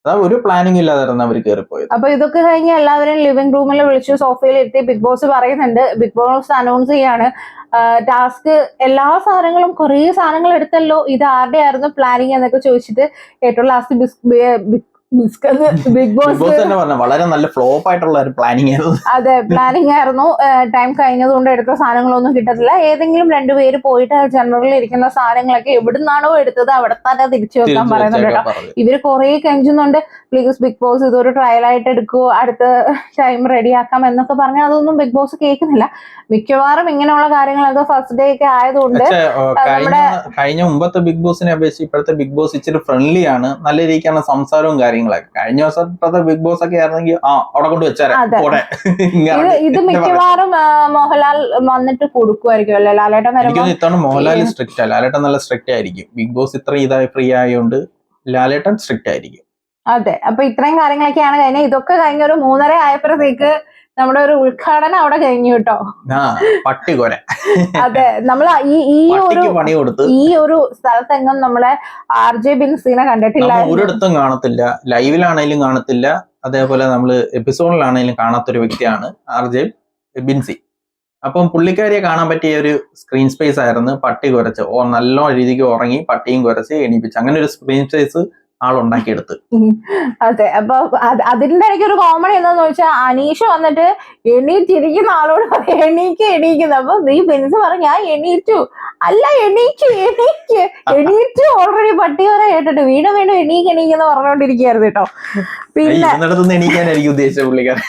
അതാ ഒരു പ്ലാനിങ് ഇല്ലാതായിരുന്നു അവർ കയറിപ്പോയത്. അപ്പൊ ഇതൊക്കെ കഴിഞ്ഞ് എല്ലാവരും ലിവിംഗ് റൂമിൽ വിളിച്ചു സോഫയിൽ ഇരുത്തി ബിഗ് ബോസ് പറയുന്നുണ്ട്. ബിഗ് ബോസ് അനൗൺസ് ചെയ്യാണ് ടാസ്ക് എല്ലാ സാധനങ്ങളും കുറെ സാധനങ്ങൾ എടുത്തല്ലോ, ഇത് ആരുടെ ആയിരുന്നു പ്ലാനിങ് എന്നൊക്കെ ചോദിച്ചിട്ട് ഏറ്റവും ലാസ്റ്റ് ബിഗ് ബോസ് തന്നെ പറഞ്ഞു വളരെ നല്ല ഫ്ലോപ്പ് ആയിട്ടുള്ള ഒരു പ്ലാനിങ് ആയിരുന്നു. അതെ, പ്ലാനിങ് ആയിരുന്നു. ടൈം കഴിഞ്ഞതുകൊണ്ട് എടുത്ത സാധനങ്ങളൊന്നും കിട്ടത്തില്ല. ഏതെങ്കിലും 2 പേര് പോയിട്ട് ജനറലിൽ ഇരിക്കുന്ന സാധനങ്ങളൊക്കെ എവിടുന്നാണോ എടുത്തത് അവിടെ തന്നെ തിരിച്ചു വെക്കാൻ പറയുന്നുണ്ട് കേട്ടോ. ഇവര് കുറെ കെഞ്ചുന്നുണ്ട്, പ്ലീസ് ബിഗ് ബോസ് ഇതൊരു ട്രയൽ ആയിട്ട് എടുക്കൂ, അടുത്ത ടൈം റെഡിയാക്കാം എന്നൊക്കെ പറഞ്ഞാൽ അതൊന്നും ബിഗ് ബോസ് കേൾക്കുന്നില്ല. മിക്കവാറും ഇങ്ങനെയുള്ള കാര്യങ്ങളൊക്കെ ഫസ്റ്റ് ഡേ ഒക്കെ ആയതുകൊണ്ട് കഴിഞ്ഞ മുമ്പത്തെ ബിഗ് ബോസിനെ അപേക്ഷിച്ച് ഇപ്പോഴത്തെ ബിഗ് ബോസ് ഇച്ചിരി ഫ്രണ്ട്ലി ആണ്, നല്ല രീതിക്കാണ് സംസാരവും കാര്യങ്ങളൊക്കെ. കഴിഞ്ഞ ദിവസത്തെ ബിഗ് ബോസ് ഒക്കെ ആയിരുന്നെങ്കിൽ അവിടെ കൊണ്ട് വെച്ചാൽ ഇത് മിക്കവാറും മോഹൻലാൽ വന്നിട്ട് കൊടുക്കുമായിരിക്കും അല്ലെ ലാലേട്ടൻ വരുമ്പോൾ. ഇത്തവണ മോഹൻലാൽ സ്ട്രിക്റ്റ് ആണ്, ലാലേട്ടൻ നല്ല സ്ട്രിക്റ്റ് ആയിരിക്കും. ബിഗ് ബോസ് ഇത്ര ഇതായി ഫ്രീ ആയതുകൊണ്ട് ലാലേട്ടൻ സ്ട്രിക്റ്റ് ആയിരിക്കും. അതെ, അപ്പൊ ഇത്രയും കാര്യങ്ങളൊക്കെയാണ് കഴിഞ്ഞത്. ഇതൊക്കെ കഴിഞ്ഞ ഒരു 3:30 ആയപ്പോഴത്തേക്ക് നമ്മുടെ ഒരു ഉദ്ഘാടനം അവിടെ കഴിഞ്ഞു കേട്ടോ. പട്ടികൊര. അതെ, നമ്മൾ ഈ ഒരു സ്ഥലത്തെങ്ങും നമ്മളെ RJ ബിൻസിനെ കണ്ടിട്ടില്ല, ഒരിടത്തും കാണത്തില്ല. ലൈവിലാണേലും കാണത്തില്ല, അതേപോലെ നമ്മള് എപ്പിസോഡിലാണേലും കാണാത്തൊരു വ്യക്തിയാണ് RJ ബിൻസി. അപ്പം പുള്ളിക്കാരിയെ കാണാൻ പറ്റിയ ഒരു സ്ക്രീൻ സ്പേസ് ആയിരുന്നു. പട്ടി കുരച്ച് നല്ല രീതിക്ക് ഉറങ്ങി പട്ടിയും കുരച്ച് എണീപ്പിച്ച് അങ്ങനെ ഒരു സ്ക്രീൻ സ്പേസ് ആളുണ്ടാക്കിയെടുത്ത്. അതെ, അപ്പൊ അതിന്റെ ഇടയ്ക്ക് ഒരു കോമഡി എന്താന്ന് വെച്ചാൽ അനീഷ് വന്നിട്ട് എണീറ്റിരിക്കുന്ന ആളോട് എണീക്കുന്നു. അപ്പൊ ഈ ബിൻസ് പറഞ്ഞു ഞാൻ എണീറ്റു, അല്ല എണീറ്റു ഓൾറെഡി പട്ടി വരെ കേട്ടിട്ട് വീണ്ടും എണീക്കെന്ന് പറഞ്ഞോണ്ടിരിക്കുകയായിരുന്നു കേട്ടോ. പിന്നെ എണീക്കാനായിരിക്കും ഉദ്ദേശിച്ച പുള്ളിക്കാരൻ.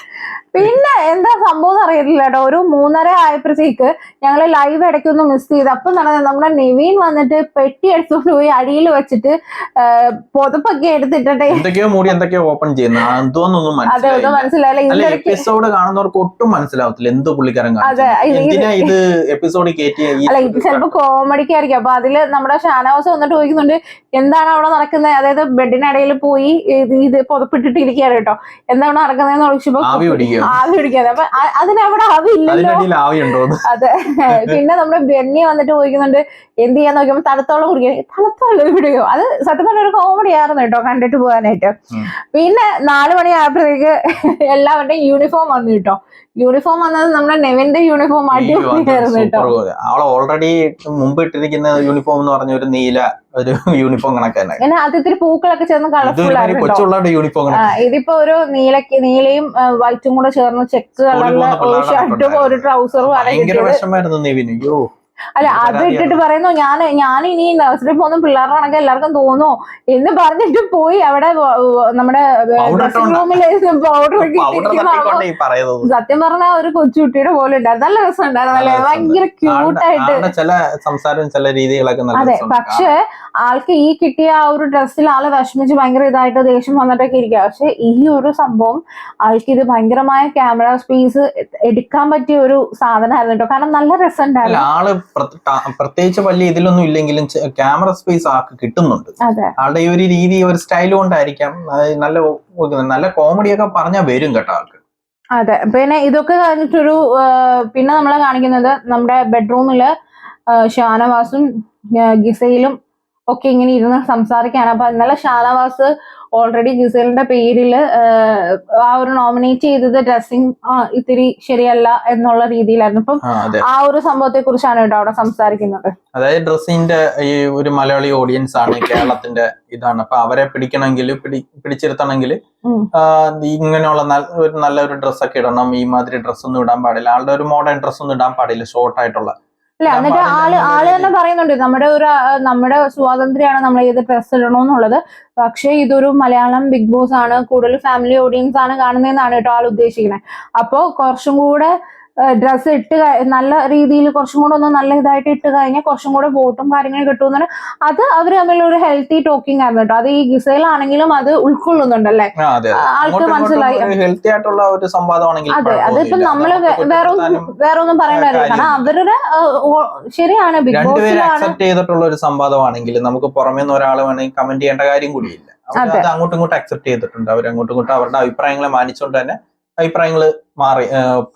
പിന്നെ എന്താ സംഭവം അറിയില്ല കേട്ടോ. ഒരു 3:30 ആയപ്പോഴത്തേക്ക് ഞങ്ങള് ലൈവ് ഇടയ്ക്കൊന്ന് മിസ് ചെയ്ത്. അപ്പം നടന്നത് നമ്മുടെ നെവീൻ വന്നിട്ട് പെട്ടി എടുത്തുകൊണ്ട് പോയി അടിയിൽ വെച്ചിട്ട് പുതപ്പൊക്കെ എടുത്തിട്ടെ എന്തൊക്കെയോ മൂടി എന്തൊക്കെയോ ഓപ്പൺ ചെയ്യുന്നു. എന്തോന്നൊന്നും മനസ്സിലായില്ല. എപ്പിസോഡ് കാണുന്നവർക്ക് ഒട്ടും മനസ്സിലാവത്തില്ല എന്ത് പുള്ളിക്കാരൻ എന്തിനാ ഇത് എപ്പിസോഡ് കയറ്റിയ. അല്ല, ഇത് ചിലപ്പോ കോമഡിക്കായിരിക്കും. അപ്പൊ അതില് നമ്മുടെ ഷാനവാസ് വന്നിട്ട് ചോദിക്കുന്നുണ്ട് എന്താണ് അവിടെ നടക്കുന്നത്. അതായത് ബെഡിനിടയിൽ പോയി ഇത് പുതപ്പിട്ടിട്ട് ഇരിക്കുകയാണ് കേട്ടോ. എന്താണ് നടക്കുന്നതെന്ന് ചോദിച്ചപ്പോ ആവി പിടിക്കാതെ. അപ്പൊ അതിനവിടെ ആവി ഇല്ലല്ലോ. അതെ. പിന്നെ നമ്മുടെ ബെന്നി വന്നിട്ട് ചോദിക്കുന്നുണ്ട് എന്ത് ചെയ്യാൻ നോക്കിയപ്പോ തണുത്തോളം കുടിക്കുക. തണുത്തോളം വിടുകയോ. അത് സത്യം പറഞ്ഞ ഒരു കോമഡി ആയിരുന്നു കേട്ടോ കണ്ടിട്ട് പോകാനായിട്ട്. പിന്നെ 4 മണി ആയപ്പോഴത്തേക്ക് എല്ലാവരുടെയും യൂണിഫോം വന്നു കേട്ടോ. യൂണിഫോം വന്നത് നമ്മുടെ നെവിന്റെ യൂണിഫോം അടിപൊളിയായിരുന്നു കേട്ടോ. അവൾ ഓൾറെഡി മുമ്പ് ഇട്ടിരിക്കുന്ന യൂണിഫോം എന്ന് പറഞ്ഞ ഒരു നീല ഒരു യൂണിഫോം കണക്കാണ്. അങ്ങനെ അത് ഇത്തിരി പൂക്കളൊക്കെ ചേർന്ന് കളർഫുൾ ആയിരുന്നു. യൂണിഫോം ഇതിപ്പോ ഒരു നീലയും വൈറ്റും കൂടെ ചേർന്ന് ചെക്ക് കളറിലെ ഒരു ഷർട്ടും ഒരു ട്രൗസറും ആണ്. അല്ല, അത് ഇട്ടിട്ട് പറയുന്നു ഞാൻ ഇനി നഴ്സറി പോകുന്ന പിള്ളേരുടെ കണക്ക് എല്ലാവർക്കും തോന്നുന്നു എന്ന് പറഞ്ഞിട്ട് പോയി അവിടെ നമ്മുടെ ഡ്രസ്സിംഗ് റൂമിൽ പൗഡർ സത്യം പറഞ്ഞ ഒരു കൊച്ചുകുട്ടിയുടെ പോലെ ഉണ്ടായിരുന്നു. നല്ല രസം ഉണ്ടായിരുന്നല്ലേ, ഭയങ്കര ക്യൂട്ടായിട്ട്. അതെ, പക്ഷെ ആൾക്ക് ഈ കിട്ടിയ ആ ഒരു ഡ്രസ്സിൽ ആള് വിഷമിച്ച് ഭയങ്കര ഇതായിട്ട് ദേഷ്യം വന്നിട്ടൊക്കെ ഇരിക്കുക. പക്ഷെ ഈ ഒരു സംഭവം ആൾക്ക് ഇത് ഭയങ്കരമായ ക്യാമറ സ്പേസ് എടുക്കാൻ പറ്റിയ ഒരു സാധനമായിരുന്നു കേട്ടോ. കാരണം നല്ല രസം ഉണ്ടായിരുന്നു. പ്രത്യേകിച്ച് വലിയ ഇതിലൊന്നും ഇല്ലെങ്കിലും ക്യാമറ സ്പേസ് ആൾക്ക് കിട്ടുന്നുണ്ട്. ആളുടെ ഈ ഒരു രീതി ഒരു സ്റ്റൈൽ കൊണ്ടായിരിക്കാം. നല്ല കോമഡിയൊക്കെ പറഞ്ഞാൽ വരും കേട്ടോ ആൾക്ക്. അതെ. പിന്നെ ഇതൊക്കെ കഴിഞ്ഞിട്ടൊരു പിന്നെ നമ്മളെ കാണിക്കുന്നത് നമ്മുടെ ബെഡ്റൂമില് ഷാനവാസും ഗിസയിലും ഒക്കെ ഇങ്ങനെ ഇരുന്ന് സംസാരിക്കാണ്. അപ്പൊ ഇന്നലെ ഷാനവാസ് ഓൾറെഡി ഗിസലിന്റെ പേരിൽ ആ ഒരു നോമിനേറ്റ് ചെയ്തത് ഡ്രസ്സിങ് ഇത്തിരി ശരിയല്ല എന്നുള്ള രീതിയിലായിരുന്നു. അപ്പം ആ ഒരു സംഭവത്തെ കുറിച്ചാണ് കേട്ടോ അവിടെ സംസാരിക്കുന്നത്. അതായത് ഡ്രസ്സിന്റെ ഈ ഒരു മലയാളി ഓഡിയൻസ് ആണ്, കേരളത്തിന്റെ ഇതാണ്. അപ്പൊ അവരെ പിടിക്കണമെങ്കിൽ പിടിച്ചിരുത്തണമെങ്കിൽ ഇങ്ങനെയുള്ള നല്ലൊരു ഡ്രസ്സൊക്കെ ഇടണം. ഈ മാതിരി ഡ്രസ്സൊന്നും ഇടാൻ പാടില്ല. ആളുടെ ഒരു മോഡേൺ ഡ്രസ്സൊന്നും ഇടാൻ പാടില്ല, ഷോർട്ട് ആയിട്ടുള്ള. അല്ല, എന്നിട്ട് ആള് തന്നെ പറയുന്നുണ്ട് നമ്മുടെ സ്വാതന്ത്ര്യമാണ് നമ്മൾ ഏത് ഡ്രസ്സ് ഇടണമെന്നുള്ളത്. പക്ഷെ ഇതൊരു മലയാളം ബിഗ് ബോസ് ആണ്, കൂടുതൽ ഫാമിലി ഓഡിയൻസ് ആണ് കാണുന്നതെന്നാണ് കേട്ടോ ആൾ ഉദ്ദേശിക്കുന്നത്. അപ്പോ കുറച്ചും കൂടെ ഡ്രസ്സ് ഇട്ട് നല്ല രീതിയിൽ കുറച്ചും കൂടെ ഒന്ന് നല്ല ഇതായിട്ട് ഇട്ട് കഴിഞ്ഞാൽ കുറച്ചും കൂടെ വോട്ടും കാര്യങ്ങളും കിട്ടുമെന്നാണ്. അത് അവർ തമ്മിലൊരു ഹെൽത്തി ടോക്കിംഗ് ആയിരുന്നു കേട്ടോ. അത് ഈ ഗിസയിലാണെങ്കിലും അത് ഉൾക്കൊള്ളുന്നുണ്ടല്ലേ, ആൾക്ക് മനസ്സിലായി. അതെ, അതിപ്പോ നമ്മള് വേറെ ഒന്നും പറയേണ്ട കാര്യമില്ല. കാരണം അവരുടെ ശരിയാണ്, ബിഗ് ബോസിലുള്ള ഒരു സംവാദമാണെങ്കിൽ നമുക്ക് പുറമേ നിന്ന് ഒരാൾ വേണമെങ്കിൽ കമന്റ് ചെയ്യേണ്ട കാര്യം കൂടിയില്ല. അങ്ങോട്ടും ഇങ്ങോട്ടും അക്സെപ്റ്റ് ചെയ്തിട്ടുണ്ട്. അവരങ്ങോട്ടും ഇങ്ങോട്ടും അവരുടെ അഭിപ്രായങ്ങളെ മാനിച്ചുകൊണ്ട് തന്നെ അഭിപ്രായങ്ങൾ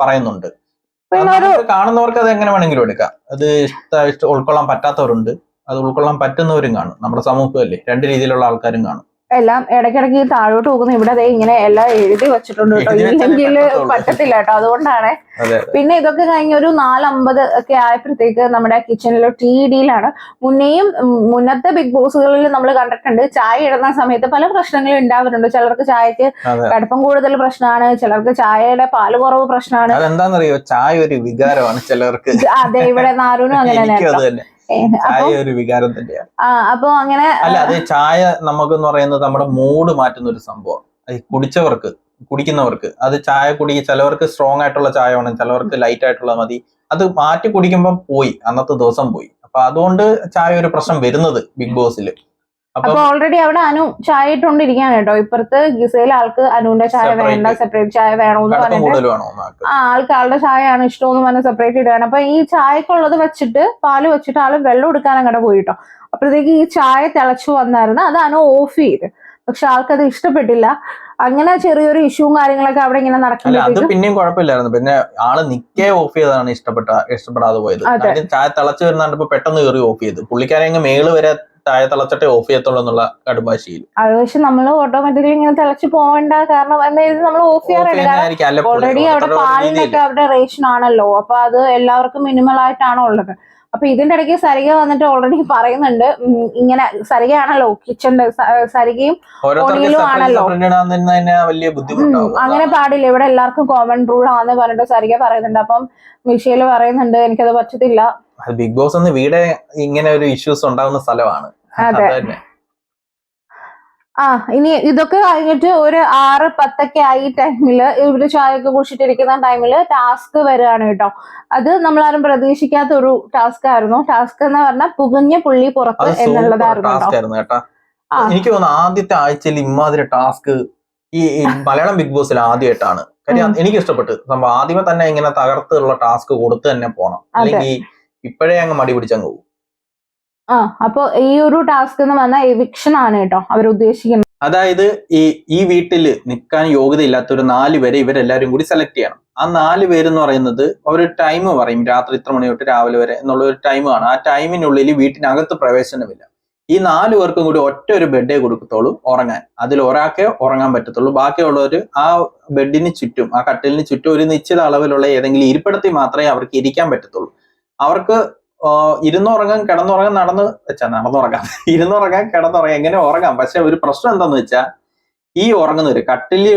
പറയുന്നുണ്ട്. കാണുന്നവർക്ക് അത് എങ്ങനെ വേണമെങ്കിലും എടുക്കാം. അത് ഉൾക്കൊള്ളാൻ പറ്റാത്തവരുണ്ട്, അത് ഉൾക്കൊള്ളാൻ പറ്റുന്നവരും കാണും. നമ്മുടെ സമൂഹമല്ലേ, 2 രീതിയിലുള്ള ആൾക്കാരും കാണും. എല്ലാം ഇടയ്ക്കിടയ്ക്ക് താഴോട്ട് പോകുന്നു. ഇവിടെ ഇങ്ങനെ എല്ലാം എഴുതി വെച്ചിട്ടുണ്ട് കേട്ടോ, ഇല്ലെങ്കിൽ പറ്റത്തില്ല കേട്ടോ, അതുകൊണ്ടാണ്. പിന്നെ ഇതൊക്കെ കഴിഞ്ഞ് ഒരു 4:50 ഒക്കെ ആയപ്പോഴത്തേക്ക് നമ്മുടെ കിച്ചണിൽ TDയിലാണ്. മുന്നത്തെ ബിഗ് ബോസുകളിൽ നമ്മൾ കണ്ടിട്ടുണ്ട്, ചായ ഇടുന്ന സമയത്ത് പല പ്രശ്നങ്ങളും ഉണ്ടാവാറുണ്ട്. ചിലർക്ക് ചായക്ക് കടുപ്പം കൂടുതൽ പ്രശ്നമാണ്, ചിലർക്ക് ചായയുടെ പാല് കുറവ് പ്രശ്നമാണ്. അതെന്താണെന്നറിയോ, ചായ ഒരു വികാരമാണ് ചിലർക്ക്. അതെ, ഇവിടെ നാരൂനും അങ്ങനെ ചായ ഒരു വികാരം തന്നെയാണ്. അപ്പൊ അങ്ങനെ അല്ല, അത് ചായ നമുക്കെന്ന് പറയുന്നത് നമ്മുടെ മൂഡ് മാറ്റുന്ന ഒരു സംഭവം. കുടിക്കുന്നവർക്ക് അത് ചായ ചിലവർക്ക് സ്ട്രോങ് ആയിട്ടുള്ള ചായ വേണം, ചിലവർക്ക് ലൈറ്റ് ആയിട്ടുള്ള മതി. അത് മാറ്റി കുടിക്കുമ്പോൾ അന്നത്തെ ദിവസം പോയി. അപ്പൊ അതുകൊണ്ട് ചായ ഒരു പ്രശ്നം വരുന്നത് ബിഗ് ബോസിൽ. അപ്പൊ ഓൾറെഡി അവിടെ അനു ചായ ഇട്ടുകൊണ്ടിരിക്കുകയാണ് കേട്ടോ. ഇപ്പുറത്ത് ഗിസയിലെ ആൾക്ക് അനുവിന്റെ ചായ വേണ്ട, സെപ്പറേറ്റ് ചായ വേണോന്ന് പറഞ്ഞിട്ട് ആളുടെ ചായയാണ് ഇഷ്ടമെന്ന് പറഞ്ഞ് സെപ്പറേറ്റ് ഇടുകയാണ്. അപ്പൊ ഈ ചായക്കുള്ളത് വെച്ചിട്ട് പാല് വെച്ചിട്ട് ആള് വെള്ളം എടുക്കാൻ അങ്ങോട്ട് പോയിട്ടോ. അപ്പോഴത്തേക്ക് ഈ ചായ തിളച്ചു വന്നായിരുന്നു. അത് അനു ഓഫ് ചെയ്ത്, പക്ഷെ ആൾക്കത് ഇഷ്ടപ്പെട്ടില്ല. അങ്ങനെ ചെറിയൊരു ഇഷ്യൂവും കാര്യങ്ങളൊക്കെ അവിടെ ഇങ്ങനെ നടക്കുന്നത്. അത് പിന്നെയും കുഴപ്പമില്ലായിരുന്നു. പിന്നെ ആള് നിക്കേ ഓഫ് ചെയ്തതാണ് ഇഷ്ടപ്പെടാതെ പോയത്. ചായ തിളച്ചു വരുന്നുണ്ട്, പെട്ടെന്ന് കയറി ഓഫ് ചെയ്ത്. പുള്ളിക്കാരെ അങ്ങ് മേള് വരെ ചായ തിളച്ചിട്ടേ ഓഫ് ചെയ്യത്തുള്ളൂ എന്നുള്ള കടുംഭാഷയിൽ. അത് പക്ഷെ നമ്മൾ ഓട്ടോമാറ്റിക്കലി ഇങ്ങനെ തിളച്ചു പോകേണ്ട കാരണം എന്തായാലും നമ്മൾ ഓഫ് ചെയ്യാറുണ്ട്. ഓൾറെഡി അവിടെ പാലിനൊക്കെ അവിടെ റേഷൻ ആണല്ലോ, അപ്പൊ അത് എല്ലാവർക്കും മിനിമൽ ആയിട്ടാണോ ഉള്ളത്. അപ്പൊ ഇതിന്റെ ഇടയ്ക്ക് സരിക വന്നിട്ട് ഓൾറെഡി പറയുന്നുണ്ട്, ഇങ്ങനെ സരികയാണല്ലോ കിച്ചണിന്റെ, സരികയും ഓണിയിലും ആണല്ലോ, അങ്ങനെ പാടില്ല, ഇവിടെ എല്ലാവർക്കും കോമൺ റൂൾ ആണെന്ന് പറഞ്ഞിട്ട് സരിക പറയുന്നുണ്ട്. അപ്പം മിഷേല് പറയുന്നുണ്ട് എനിക്കത് പറ്റത്തില്ല. ബിഗ് ബോസ് വീട് ഇങ്ങനെ ഒരു ഇഷ്യൂസ് ഉണ്ടാകുന്ന സ്ഥലമാണ്. അതെ. ഇനി ഇതൊക്കെ കഴിഞ്ഞിട്ട് ഒരു 6-10 ആയി ടൈമില് ഇവര് ചായയൊക്കെ കുടിച്ചിട്ടിരിക്കുന്ന ടൈമില് ടാസ്ക് വരികയാണ് കേട്ടോ. അത് നമ്മളാരും പ്രതീക്ഷിക്കാത്ത ഒരു ടാസ്ക് ആയിരുന്നു. ടാസ്ക് എന്ന് പറഞ്ഞാൽ പുകഞ്ഞ പുള്ളി പുറത്ത് എന്നുള്ളതായിരുന്നു കേട്ടോ. എനിക്ക് തോന്നുന്നു ആദ്യത്തെ ആഴ്ചയിൽ ഇമാതിരി ടാസ്ക് ഈ മലയാളം ബിഗ് ബോസിൽ ആദ്യമായിട്ടാണ്. കാര്യം എനിക്ക് ഇഷ്ടപ്പെട്ടു സംഭവം. ആദ്യമേ തന്നെ ഇങ്ങനെ തകർത്തുള്ള ടാസ്ക് കൊടുത്ത് തന്നെ പോണം, അല്ലെങ്കിൽ ഇപ്പോഴേ അങ്ങ് മടി പിടിച്ചങ്ങ് പോകും. അപ്പൊ ഈ ഒരു ടാസ്ക് എന്ന് പറഞ്ഞാൽ എവിക്ഷൻ ആണ് കേട്ടോ അവർ ഉദ്ദേശിക്കുന്നത്. അതായത് ഈ വീട്ടിൽ നിൽക്കാൻ യോഗ്യതയില്ലാത്ത ഒരു 4 പേരെ ഇവരെല്ലാരും കൂടി സെലക്ട് ചെയ്യണം. ആ 4 പേര് എന്ന് പറയുന്നത് ഒരു ടൈം പറയും, രാത്രി ഇത്ര മണി തൊട്ട് രാവിലെ വരെ എന്നുള്ള ഒരു ടൈമാണ്. ആ ടൈമിനുള്ളിൽ വീട്ടിനകത്ത് പ്രവേശനമില്ല. ഈ 4 പേർക്കും കൂടി ഒറ്റ ഒരു ബെഡേ കൊടുക്കത്തുള്ളൂ ഉറങ്ങാൻ. അതിൽ ഒരാൾക്കേ ഉറങ്ങാൻ പറ്റത്തുള്ളൂ. ബാക്കിയുള്ളവർ ആ ബെഡിന് ചുറ്റും, ആ കട്ടിലിന് ചുറ്റും ഒരു നിശ്ചിത അളവിലുള്ള ഏതെങ്കിലും ഇരിപ്പിടത്തിൽ മാത്രമേ അവർക്ക് ഇരിക്കാൻ പറ്റത്തുള്ളൂ. അവർക്ക് ഇരുന്നുറങ്ങാൻ, കിടന്നുറങ്ങാൻ, ഇരുന്നുറങ്ങാൻ, കിടന്നുറങ്ങാൻ, എങ്ങനെ ഉറങ്ങാം. പക്ഷെ ഒരു പ്രശ്നം എന്താന്ന് വെച്ചാൽ ഈ ഉറങ്ങുന്നവര് കട്ടിലിൽ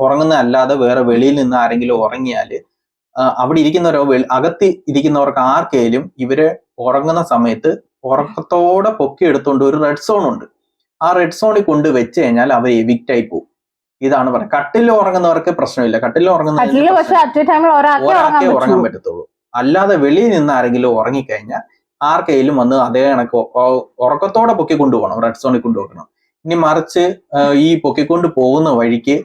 ഉറങ്ങുന്ന അല്ലാതെ വേറെ വെളിയിൽ നിന്ന് ആരെങ്കിലും ഉറങ്ങിയാല് അവിടെ ഇരിക്കുന്നവരോ അകത്ത് ഇരിക്കുന്നവർക്ക് ആർക്കെങ്കിലും ഇവര് ഉറങ്ങുന്ന സമയത്ത് ഉറക്കത്തോടെ പൊക്കി എടുത്തുകൊണ്ട് ഒരു റെഡ് സോൺ ഉണ്ട്. ആ റെഡ് സോണിൽ കൊണ്ട് വെച്ച് കഴിഞ്ഞാൽ അവർ എവിക്റ്റ് ആയി പോകും. ഇതാണ് പറയുന്നത്. കട്ടിലിൽ ഉറങ്ങുന്നവർക്ക് പ്രശ്നമില്ല. കട്ടിലിൽ ഒരാൾക്കേ ഉറങ്ങാൻ പറ്റത്തുള്ളൂ. അല്ലാതെ വെളിയിൽ നിന്ന് ആരെങ്കിലും ഉറങ്ങിക്കഴിഞ്ഞാൽ ആർക്കെങ്കിലും വന്ന് അതേ കണക്ക് ഉറക്കത്തോടെ പൊക്കി കൊണ്ടുപോകണം, റെഡ് സോണിൽ കൊണ്ടുപോകണം. ഇനി മറിച്ച് ഈ പൊക്കിക്കൊണ്ട് പോകുന്ന വഴിക്ക്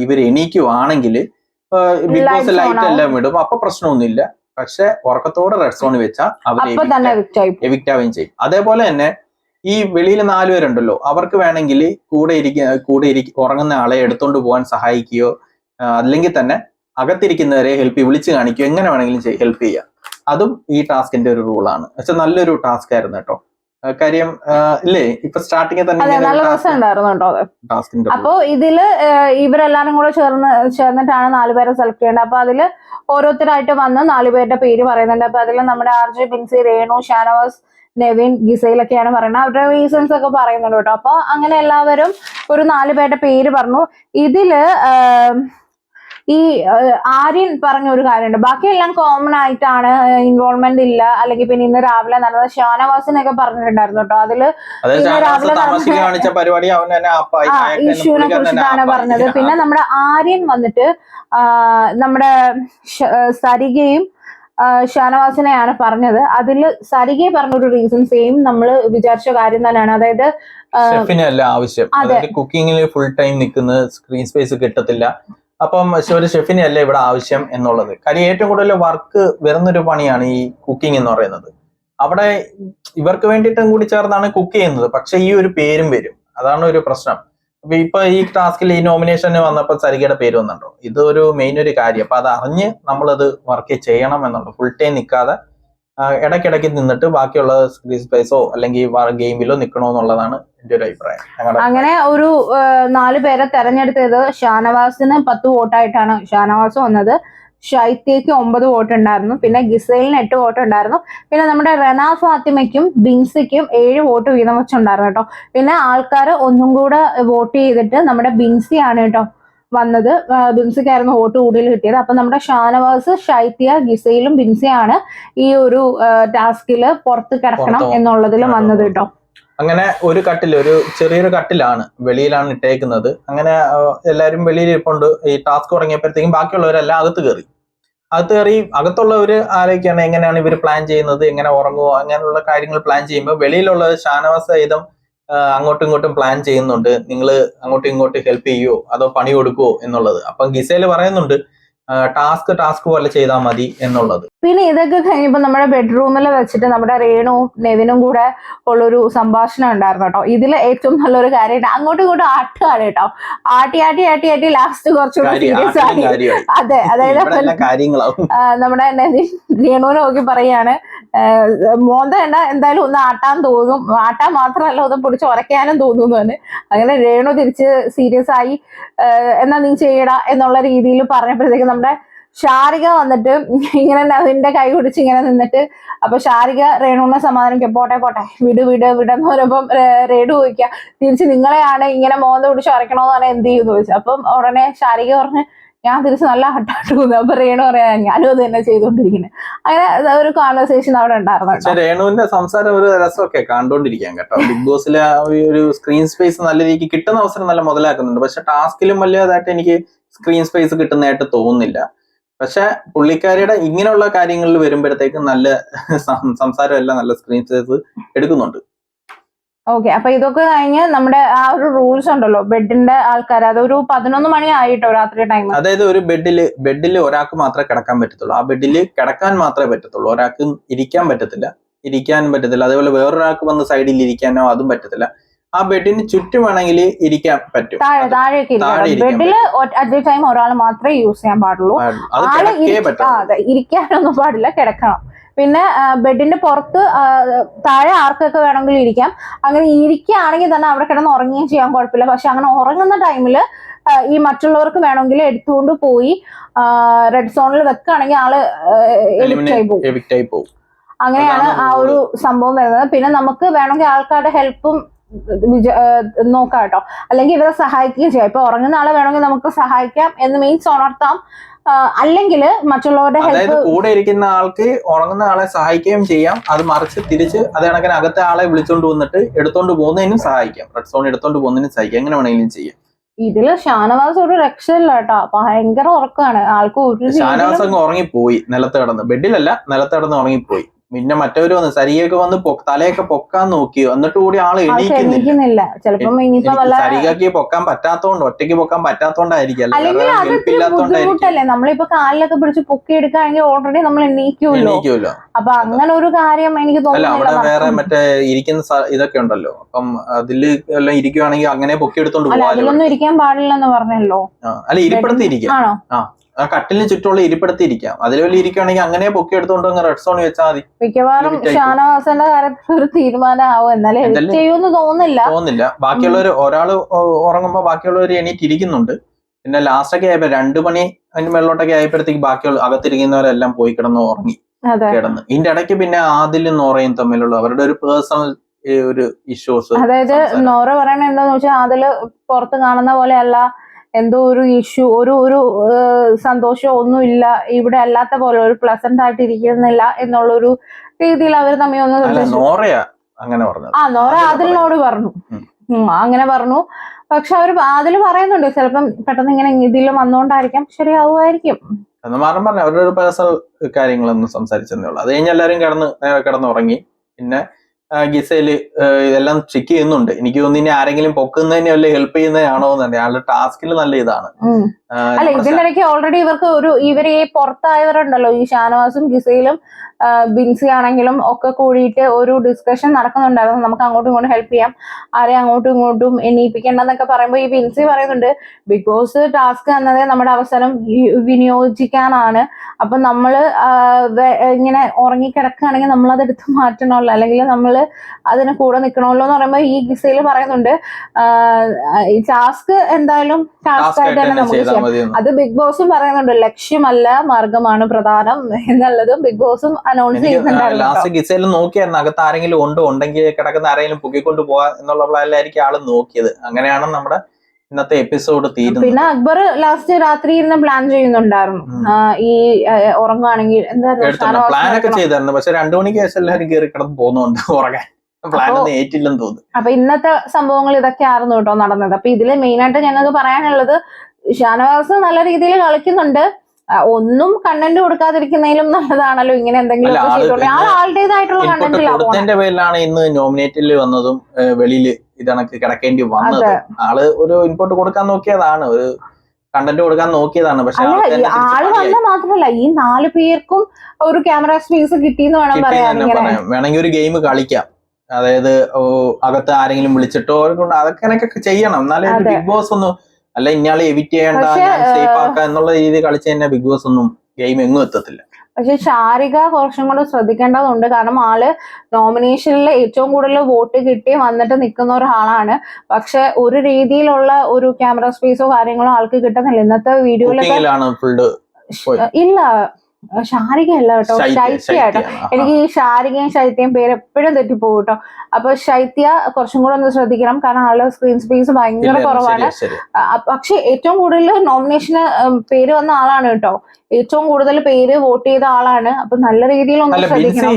ഇവർ എണീക്കുവാണെങ്കിൽ ബിഗ് ബോസ് ലൈറ്റ് എല്ലാം വിടും, അപ്പൊ പ്രശ്നമൊന്നുമില്ല. പക്ഷെ ഉറക്കത്തോടെ റെഡ് സോണിൽ വെച്ചാൽ അവർ എവിക്റ്റ് ആവുകയും ചെയ്യും. അതേപോലെ തന്നെ ഈ വെളിയിൽ 4 പേരുണ്ടല്ലോ, അവർക്ക് വേണമെങ്കിൽ കൂടെ ഉറങ്ങുന്ന ആളെ എടുത്തോണ്ട് പോകാൻ സഹായിക്കുകയോ അല്ലെങ്കിൽ തന്നെ അകത്തിരിക്കുന്നവരെ വിളിച്ചു കാണിക്കുകയോ എങ്ങനെ വേണമെങ്കിലും ഹെൽപ്പ് ചെയ്യാം. അതും ഈ ടാസ്കിന്റെ ഒരു റൂളാണ്. പക്ഷെ നല്ലൊരു ടാസ്ക് ആയിരുന്നു കേട്ടോ. കാര്യം ഇല്ലേ, ഇപ്പൊ സ്റ്റാർട്ടിങ്ങിൽ തന്നെ അപ്പൊ ഇതില് ഇവരെല്ലാരും കൂടെ ചേർന്നിട്ടാണ് 4 പേരെ സെലക്ട് ചെയ്യേണ്ടത്. അപ്പൊ അതില് ഓരോരുത്തരായിട്ട് വന്ന് 4 പേരുടെ പേര് പറയുന്നുണ്ട്. അപ്പൊ അതിൽ നമ്മുടെ RJ, ബിൻസി, രേണു, ഷാനവാസ്, നെവിൻ, ഗിസൈലൊക്കെയാണ് പറയുന്നത്. അവരുടെ റീസൺസ് ഒക്കെ പറയുന്നുണ്ട് കേട്ടോ. അപ്പൊ അങ്ങനെ എല്ലാവരും ഒരു 4 പേരുടെ പേര് പറഞ്ഞു. ഇതില് ഈ ആര്യൻ പറഞ്ഞ ഒരു കാര്യമുണ്ട്. ബാക്കിയെല്ലാം കോമൺ ആയിട്ടാണ്, ഇൻവോൾവ്മെന്റ് ഇല്ല. അല്ലെങ്കിൽ പിന്നെ ഇന്ന് രാവിലെ നടന്ന ഷാനവാസിനൊക്കെ പറഞ്ഞിട്ടുണ്ടായിരുന്നു കേട്ടോ. അതില് ഇന്ന് രാവിലെ ഇഷ്യൂനെ കുറിച്ചിട്ടാണ് പറഞ്ഞത്. പിന്നെ നമ്മുടെ ആര്യൻ വന്നിട്ട് നമ്മുടെ സരികയും ഷാനവാസിനെയാണ് പറഞ്ഞത്. അതിൽ സരികെ പറഞ്ഞൊരു റീസൺ സെയിം നമ്മൾ വിചാരിച്ച കാര്യം തന്നെയാണ്. അതായത് ഷെഫിനല്ല ആവശ്യം, കുക്കിങ്ങിൽ ഫുൾ ടൈം നിൽക്കുന്ന സ്ക്രീൻ സ്പേസ് കിട്ടത്തില്ല. അപ്പം ഒരു ഷെഫിനെ അല്ല ഇവിടെ ആവശ്യം എന്നുള്ളത്. കാര്യം ഏറ്റവും കൂടുതൽ വർക്ക് വരുന്നൊരു പണിയാണ് ഈ കുക്കിംഗ് എന്ന് പറയുന്നത്. അവിടെ ഇവർക്ക് വേണ്ടിയിട്ടും കൂടി ചേർന്നാണ് കുക്ക് ചെയ്യുന്നത്. പക്ഷെ ഈ ഒരു പേരും വരും, അതാണ് ഒരു പ്രശ്നം. അപ്പൊ ഇപ്പൊ ഈ ടാസ്കിൽ ഈ നോമിനേഷന് വന്നപ്പോൾ സരികയുടെ പേര് വന്നിട്ടുണ്ടോ, ഇത് ഒരു മെയിൻ ഒരു കാര്യം. അപ്പൊ അത് അറിഞ്ഞ് നമ്മളത് വർക്ക് ചെയ്യണം എന്നുള്ളത്. ഫുൾ ടൈം നിൽക്കാതെ ഇടയ്ക്കിടയ്ക്ക് നിന്നിട്ട് ബാക്കിയുള്ള സ്ക്രീൻ സ്പേസോ അല്ലെങ്കിൽ ഗെയിമിലോ നിൽക്കണമെന്നുള്ളതാണ് എന്റെ ഒരു അഭിപ്രായം. അങ്ങനെ ഒരു 4 പേരെ തെരഞ്ഞെടുത്തത് ഷാനവാസിന് 10 വോട്ടായിട്ടാണ് ഷാനവാസ് വന്നത്. ഷൈത്യയ്ക്ക് 9 വോട്ട് ഉണ്ടായിരുന്നു. പിന്നെ ഗിസൈലിന് 8 വോട്ട് ഉണ്ടായിരുന്നു. പിന്നെ നമ്മുടെ റെനാ ഫാത്തിമയ്ക്കും ബിൻസിക്കും 7 വോട്ട് വീതം വെച്ചുണ്ടായിരുന്നു കേട്ടോ. പിന്നെ ആൾക്കാർ ഒന്നും കൂടെ വോട്ട് ചെയ്തിട്ട് നമ്മുടെ ബിൻസിയാണ് കേട്ടോ വന്നത്. ബിൻസിക്കായിരുന്നു വോട്ട് കൂടുതൽ കിട്ടിയത്. അപ്പൊ നമ്മുടെ ഷാനവാസ്, ഷൈത്യ, ഗിസൈലും ബിൻസിയാണ് ഈ ഒരു ടാസ്കില് പുറത്ത് കിടക്കണം എന്നുള്ളതിൽ വന്നത് കേട്ടോ. അങ്ങനെ ഒരു ചെറിയൊരു കട്ടിലാണ്, വെളിയിലാണ് ഇട്ടേക്കുന്നത്. അങ്ങനെ എല്ലാവരും വെളിയിൽ ഇരിപ്പുണ്ട്. ഈ ടാസ്ക് തുടങ്ങിയപ്പോഴത്തേക്കും ബാക്കിയുള്ളവരെല്ലാം അകത്ത് കയറി അകത്തുള്ളവര് ആരൊക്കെയാണ്, എങ്ങനെയാണ് ഇവർ പ്ലാൻ ചെയ്യുന്നത്, എങ്ങനെ ഉറങ്ങുമോ, അങ്ങനെയുള്ള കാര്യങ്ങൾ പ്ലാൻ ചെയ്യുമ്പോൾ വെളിയിലുള്ളത് ഷാനവാസ് സഹിതം അങ്ങോട്ടും ഇങ്ങോട്ടും പ്ലാൻ ചെയ്യുന്നുണ്ട്. നിങ്ങൾ അങ്ങോട്ടും ഇങ്ങോട്ടും ഹെൽപ്പ് ചെയ്യുവോ അതോ പണി കൊടുക്കുവോ എന്നുള്ളത്. അപ്പം ഗിസേല് പറയുന്നുണ്ട് ടാസ്ക് പോലെ ചെയ്താൽ മതി എന്നുള്ളത്. പിന്നെ ഇതൊക്കെ കഴിഞ്ഞപ്പോൾ നമ്മുടെ ബെഡ്റൂമിൽ വെച്ചിട്ട് നമ്മുടെ രേണുവും നെവിനും കൂടെ ഉള്ളൊരു സംഭാഷണം ഉണ്ടായിരുന്നു കേട്ടോ. ഇതിൽ ഏറ്റവും നല്ലൊരു കാര്യമായിട്ട് അങ്ങോട്ടും ഇങ്ങോട്ടും ആട്ടുകയാണ് കേട്ടോ. ആട്ടി ലാസ്റ്റ് കുറച്ചുകൂടെ സീരിയസ് ആയി. അതെ, അതായത് നമ്മുടെ നെവിൻ രേണുവിനെ നോക്കി പറയാണ്, മോന്തേണ്ട എന്തായാലും ഒന്ന് ആട്ടാൻ തോന്നും, ആട്ടാൻ മാത്രമല്ല ഒന്ന് പൊടിച്ച് ഉറയ്ക്കാനും തോന്നുന്നു. അങ്ങനെ രേണു തിരിച്ച് സീരിയസ് ആയി, എന്നാ നീ ചെയ്യടാ എന്നുള്ള രീതിയിൽ പറഞ്ഞപ്പോഴത്തേക്ക് നമ്മുടെ ഷാരിക വന്നിട്ട് ഇങ്ങനെ നവിന്റെ കൈ പിടിച്ച് ഇങ്ങനെ നിന്നിട്ട്, അപ്പൊ ഷാരിക രേണുവിനെ സമാധാനിക്കും, പോട്ടെ വിടെന്ന് പറയുമ്പം രേണു ചോദിക്കുക തിരിച്ച്, നിങ്ങളെയാണ് ഇങ്ങനെ മോന്ത പിടിച്ച് ഉറയ്ക്കണോന്ന് പറഞ്ഞാൽ എന്ത് ചെയ്യുമെന്ന് ചോദിച്ചു. അപ്പം ഉടനെ ഷാരിക പറഞ്ഞ്, ഞാൻ തിരിച്ച് നല്ല ഹട്ടാട്ടു. അപ്പൊ രേണു പറയാ ഞാനും അത് തന്നെ ചെയ്തുകൊണ്ടിരിക്കുന്നത്. അങ്ങനെ ഒരു കോൺവെർസേഷൻ അവിടെ ഉണ്ടായിരുന്നു. പക്ഷെ രേണുവിന്റെ സംസാരം ഒരു രസമൊക്കെ കണ്ടോണ്ടിരിക്കാൻ കേട്ടോ. ബിഗ് ബോസിലെ ഒരു സ്ക്രീൻ സ്പേസ് നല്ല രീതിക്ക് കിട്ടുന്ന അവസരം നല്ല മുതലാക്കുന്നുണ്ട്. പക്ഷെ ടാസ്കിലും വലിയതായിട്ട് എനിക്ക് സ്ക്രീൻ സ്പേസ് കിട്ടുന്നതായിട്ട് തോന്നുന്നില്ല. പക്ഷെ പുള്ളിക്കാരിയുടെ ഇങ്ങനെയുള്ള കാര്യങ്ങളിൽ വരുമ്പോഴത്തേക്കും നല്ല സംസാരം എല്ലാം നല്ല സ്ക്രീൻ സ്പേസ് എടുക്കുന്നുണ്ട്. ഓക്കെ, അപ്പൊ ഇതൊക്കെ കഴിഞ്ഞ് നമ്മുടെ ആ ഒരു റൂൾസ് ഉണ്ടല്ലോ ബെഡിന്റെ ആൾക്കാർ, അതൊരു 11 മണി ആയിട്ടോ രാത്രി ടൈം. അതായത് ഒരു ബെഡില് ഒരാൾക്ക് മാത്രമേ കിടക്കാൻ പറ്റത്തുള്ളൂ. ആ ബെഡിൽ കിടക്കാൻ മാത്രമേ പറ്റത്തുള്ളൂ. ഒരാൾക്ക് ഇരിക്കാൻ പറ്റത്തില്ല. അതേപോലെ വേറൊരാൾക്ക് വന്ന് സൈഡിൽ ഇരിക്കാനോ അതും പറ്റത്തില്ല. ആ ബെഡിന് ചുറ്റും വേണമെങ്കിൽ ഇരിക്കാൻ പറ്റും. താഴേക്ക് ബെഡില് അറ്റ് ടൈം ഒരാൾ മാത്രമേ യൂസ് ചെയ്യാൻ പാടുള്ളൂ. ഇരിക്കാനൊന്നും പാടില്ല, കിടക്കണം. പിന്നെ ബെഡിന്റെ പുറത്ത് താഴെ ആർക്കൊക്കെ വേണമെങ്കിലും ഇരിക്കാം. അങ്ങനെ ഇരിക്കുകയാണെങ്കിൽ തന്നെ അവിടെ കിടന്ന് ഉറങ്ങുകയും ചെയ്യാൻ കുഴപ്പമില്ല. പക്ഷെ അങ്ങനെ ഉറങ്ങുന്ന ടൈമിൽ ഈ മറ്റുള്ളവർക്ക് വേണമെങ്കിൽ എടുത്തുകൊണ്ട് പോയി റെഡ് സോണിൽ വെക്കുകയാണെങ്കിൽ ആള് എവിക്റ്റ് ആയി പോകും. അങ്ങനെയാണ് ആ ഒരു സംഭവം വരുന്നത്. പിന്നെ നമുക്ക് വേണമെങ്കിൽ ആൾക്കാരുടെ ഹെൽപ്പും നോക്കാം കേട്ടോ, അല്ലെങ്കിൽ ഇവരെ സഹായിക്കുകയും ചെയ്യാം. ഇപ്പൊ ഉറങ്ങുന്ന ആളെ വേണമെങ്കിൽ നമുക്ക് സഹായിക്കാം എന്ന് മീൻസ് ഉണർത്താം. അല്ലെങ്കിൽ മറ്റുള്ളവരുടെ ഹെൽപ്പ്, കൂടെ ഇരിക്കുന്ന ആൾക്ക് ഉറങ്ങുന്ന ആളെ സഹായിക്കുകയും ചെയ്യാം. അത് മറിച്ച് തിരിച്ച് അത് കണക്കിന് അകത്തെ ആളെ വിളിച്ചോണ്ട് വന്നിട്ട് എടുത്തോണ്ട് പോകുന്നതിനും സഹായിക്കാം. റെഡ് സോൺ എടുത്തോണ്ട് പോകുന്നതിനും സഹായിക്കാം. എങ്ങനെ വേണമെങ്കിലും ചെയ്യാം. ഇതില് ഷാനവാസ് ഒരു രക്ഷയില്ല കേട്ടോ. ഭയങ്കര ഉറക്കമാണ് ആൾക്ക്. ഷാനവാസ് അങ്ങ് ഉറങ്ങിപ്പോയി നിലത്ത് കിടന്ന്. ബെഡിലല്ല, നിലത്ത് കിടന്ന് ഉറങ്ങിപ്പോയി. പിന്നെ മറ്റവര് വന്ന് സരികയൊക്കെ വന്ന് തലയൊക്കെ പൊക്കാൻ നോക്കിയോ, എന്നിട്ട് കൂടി ആള് എണീക്കുന്നില്ല. സരികക്ക് പൊക്കാൻ പറ്റാത്തോണ്ട്, ഒറ്റയ്ക്ക് പൊക്കാൻ പറ്റാത്തോണ്ടായിരിക്കും. ബുദ്ധിമുട്ടല്ലേ, നമ്മളിപ്പോ കാലിലൊക്കെ പിടിച്ച് പൊക്കി എടുക്കുകയാണെങ്കിൽ ഓൾറെഡി നമ്മൾ എണീക്കുമല്ലോ. അപ്പൊ അങ്ങനെ ഒരു കാര്യം എനിക്ക് തോന്നുന്നില്ല. അവിടെ വേറെ മറ്റേ ഇരിക്കുന്ന ഇതൊക്കെ ഉണ്ടല്ലോ, അപ്പം അതില് എല്ലാം ഇരിക്കുവാണെങ്കിൽ അങ്ങനെ പൊക്കി എടുത്തോണ്ട് പോകാം. അതിലൊന്നും ഇരിക്കാൻ പാടില്ലെന്ന് പറഞ്ഞല്ലോ. അല്ല, ഇരിപ്പെടുത്തിയിരിക്കാം. ആ കട്ടിലിന് ചുറ്റുമുള്ള ഇരിപ്പെടുത്തിയിരിക്കാം. അതിൽ ഇരിക്കുകയാണെങ്കിൽ അങ്ങനെ പൊക്കി എടുത്തോണ്ട് അങ്ങ് റെഡ് സോൺ വെച്ചാൽ മതി. മിക്കവാറും ഷാനവാസിന്റെ കാര്യത്തിൽ ഒരു തീരുമാനമാവും. എന്നാലും ചെയ്യുമെന്ന് തോന്നുന്നില്ല. ബാക്കിയുള്ളവർ ഒരാൾ ഉറങ്ങുമ്പോ ബാക്കിയുള്ളവർ എണീറ്റ് ഇരിക്കുന്നുണ്ട്. പിന്നെ ലാസ്റ്റ് ഒക്കെ ആയപ്പോ 2 മണി അതിന് മേളിലോട്ടൊക്കെ ആയപ്പോഴത്തേക്ക് ബാക്കിയുള്ള അകത്തിരിക്കുന്നവരെല്ലാം പോയി കിടന്ന് ഉറങ്ങി കിടന്ന്. ഇതിന്റെ ഇടയ്ക്ക് പിന്നെ ആദിലും നോറയും തമ്മിലുള്ള അവരുടെ ഒരു പേഴ്സണൽ ഒരു ഇഷ്യൂസ്. അതായത് നോറ പറയണ എന്താന്ന് വെച്ചാൽ അതില് പുറത്ത് കാണുന്ന പോലെ അല്ല, എന്തോ ഒരു ഇഷ്യൂ, ഒരു സന്തോഷം ഒന്നുമില്ല ഇവിടെ, അല്ലാത്ത പോലെ ഒരു പ്ലസന്റ് ആയിട്ട് ഇരിക്കുന്നില്ല എന്നുള്ളൊരു രീതിയിൽ അവർ തമ്മിൽ ഒന്ന് നോറ ആദിലിനോട് പറഞ്ഞു. അങ്ങനെ പറഞ്ഞു. പക്ഷെ അവർ അതിൽ പറയുന്നുണ്ട് ചിലപ്പം പെട്ടെന്ന് ഇങ്ങനെ ഇതിൽ വന്നോണ്ടായിരിക്കാം, ശരിയാവുമായിരിക്കും. അവരുടെ ഒരു പേഴ്സണൽ കാര്യങ്ങളൊന്നും സംസാരിച്ചതേ ഉള്ളൂ. അത് കഴിഞ്ഞ് എല്ലാരും കിടന്നുറങ്ങി. പിന്നെ ഗിസയില് ഇതെല്ലാം ചെക്ക് ചെയ്യുന്നുണ്ട്. എനിക്ക് തോന്നുന്നു ഇനി ആരെങ്കിലും പൊക്കുന്നതിനെ വല്ല ഹെൽപ്പ് ചെയ്യുന്നതാണോ എന്നെ. ആളുടെ ടാസ്കിൽ നല്ല ഇതാണ്. അല്ല, ഇതിനിടയ്ക്ക് ഓൾറെഡി ഇവര് ഈ പുറത്തായവരുണ്ടല്ലോ, ഈ ഷാനവാസും ഗിസയിലും ബിൻസി ആണെങ്കിലും ഒക്കെ കൂടിയിട്ട് ഒരു ഡിസ്കഷൻ നടക്കുന്നുണ്ടായിരുന്നു. നമുക്ക് അങ്ങോട്ടും ഇങ്ങോട്ടും ഹെൽപ്പ് ചെയ്യാം, ആരെയും അങ്ങോട്ടും ഇങ്ങോട്ടും എണീപ്പിക്കേണ്ടെന്നൊക്കെ പറയുമ്പോൾ ഈ ബിൻസി പറയുന്നുണ്ട് ബിഗ് ബോസ് ടാസ്ക് തന്നത് നമ്മുടെ അവസരം വിനിയോഗിക്കാനാണ്. അപ്പൊ നമ്മള് ഇങ്ങനെ ഉറങ്ങിക്കിടക്കുകയാണെങ്കിൽ നമ്മളത് എടുത്ത് മാറ്റണമല്ലോ, അല്ലെങ്കിൽ നമ്മൾ അതിന് കൂടെ നിൽക്കണമല്ലോ എന്ന് പറയുമ്പോൾ ഈ ഗിസയിൽ പറയുന്നുണ്ട് ഈ ടാസ്ക് എന്തായാലും ടാസ്ക് ആയിട്ട് തന്നെ നമുക്ക് ചെയ്യാം. അത് ബിഗ് ബോസും പറയുന്നുണ്ട്, ലക്ഷ്യമല്ല മാർഗമാണ് പ്രധാനം എന്നുള്ളതും ബിഗ് ബോസും അനൗൺസ് ചെയ്യുന്നുണ്ടായിരുന്നു. ലാസ്റ്റ് ഗിസയിൽ നോക്കിയായിരുന്നു അകത്ത് ആരെങ്കിലും ഉണ്ടെങ്കിൽ കിടക്കുന്ന ആരെങ്കിലും പൊക്കിക്കൊണ്ട് പോവാ എന്നുള്ള പ്ലാനിലായിരിക്കും ആള് നോക്കിയത്. അങ്ങനെയാണ് നമ്മുടെ ഇന്നത്തെ എപ്പിസോഡ് തീരുന്നത്. പിന്നെ അക്ബർ ലാസ്റ്റ് രാത്രി ഇരുന്ന് പ്ലാൻ ചെയ്യുന്നുണ്ടായിരുന്നു, ഈ ഉറങ്ങുകയാണെങ്കിൽ പ്ലാനൊക്കെ ചെയ്തായിരുന്നു. പക്ഷെ 2 മണിക്ക് ശേഷം എല്ലാവരും കയറി കിടന്ന് പോകുന്നുണ്ട് ഉറങ്ങാൻ. പ്ലാനൊന്നും ഏറ്റില്ലെന്ന് തോന്നുന്നു. അപ്പൊ ഇന്നത്തെ സംഭവങ്ങൾ ഇതൊക്കെ ആയിരുന്നു കേട്ടോ നടന്നത്. അപ്പൊ ഇതില് മെയിനായിട്ട് ഞങ്ങൾക്ക് പറയാനുള്ളത്, ഷാനവാസ് നല്ല രീതിയിൽ കളിക്കുന്നുണ്ട്. ഒന്നും കണ്ടന്റ് കൊടുക്കാതിരിക്കുന്നതിലും നല്ലതാണല്ലോ ഇങ്ങനെ എന്തെങ്കിലും ആളുടേതായിട്ടുള്ള കണ്ടന്റിന്റെ പേരിലാണ് ഇന്ന് നോമിനേറ്റിൽ വന്നതും വെളിയിൽ ഇതണക്ക് കിടക്കേണ്ടി വന്നത്. ആള് ഒരു ഇൻപുട്ട് കൊടുക്കാൻ നോക്കിയതാണ്, ഒരു കണ്ടന്റ് കൊടുക്കാൻ നോക്കിയതാണ്. പക്ഷെ ആള് വന്ന മാത്രമല്ല ഈ 4 പേർക്കും ഒരു ക്യാമറ സ്പേസ് കിട്ടിയെന്ന് വേണം പറയാൻ. വേണമെങ്കിൽ ഒരു ഗെയിം കളിക്കാം, അതായത് അകത്ത് ആരെങ്കിലും വിളിച്ചിട്ടോ അതൊക്കെ ചെയ്യണം. എന്നാലേ ബിഗ് ബോസ് ഒന്നും അല്ല ഇന്നയാളെ എവിറ്റ് ചെയ്യേണ്ട, സേഫ് ആക്കുക എന്നുള്ള രീതിയിൽ കളിച്ച് തന്നെ ബിഗ് ബോസ് ഒന്നും ഗെയിം എങ്ങും എത്തത്തില്ല. പക്ഷെ ഷാരിക കുറച്ചും കൂടെ ശ്രദ്ധിക്കേണ്ടതുണ്ട്. കാരണം ആള് നോമിനേഷനിൽ ഏറ്റവും കൂടുതൽ വോട്ട് കിട്ടി വന്നിട്ട് നിൽക്കുന്ന ഒരാളാണ്. പക്ഷെ ഒരു രീതിയിലുള്ള ഒരു ക്യാമറ സ്പേസോ കാര്യങ്ങളോ ആൾക്ക് കിട്ടുന്നില്ല. ഇന്നത്തെ വീഡിയോയിലൊക്കെ ഇല്ല, ഷാരിക അല്ല കേട്ടോ, ശൈത്യ കേട്ടോ. എനിക്ക് ഈ ഷാരികയും ശൈത്യയും പേര് എപ്പോഴും തെറ്റിപ്പോകും കേട്ടോ. അപ്പൊ ശൈത്യ കുറച്ചും കൂടെ ഒന്ന് ശ്രദ്ധിക്കണം, കാരണം ആളുടെ സ്ക്രീൻ സ്പേസ് ഭയങ്കര കുറവാണ്. പക്ഷെ ഏറ്റവും കൂടുതൽ നോമിനേഷന് പേര് വന്ന ആളാണ് കേട്ടോ, ഏറ്റവും കൂടുതൽ പേര് വോട്ട് ചെയ്ത ആളാണ്. അപ്പൊ നല്ല രീതിയിൽ ഒന്ന് ശ്രദ്ധിക്കണം.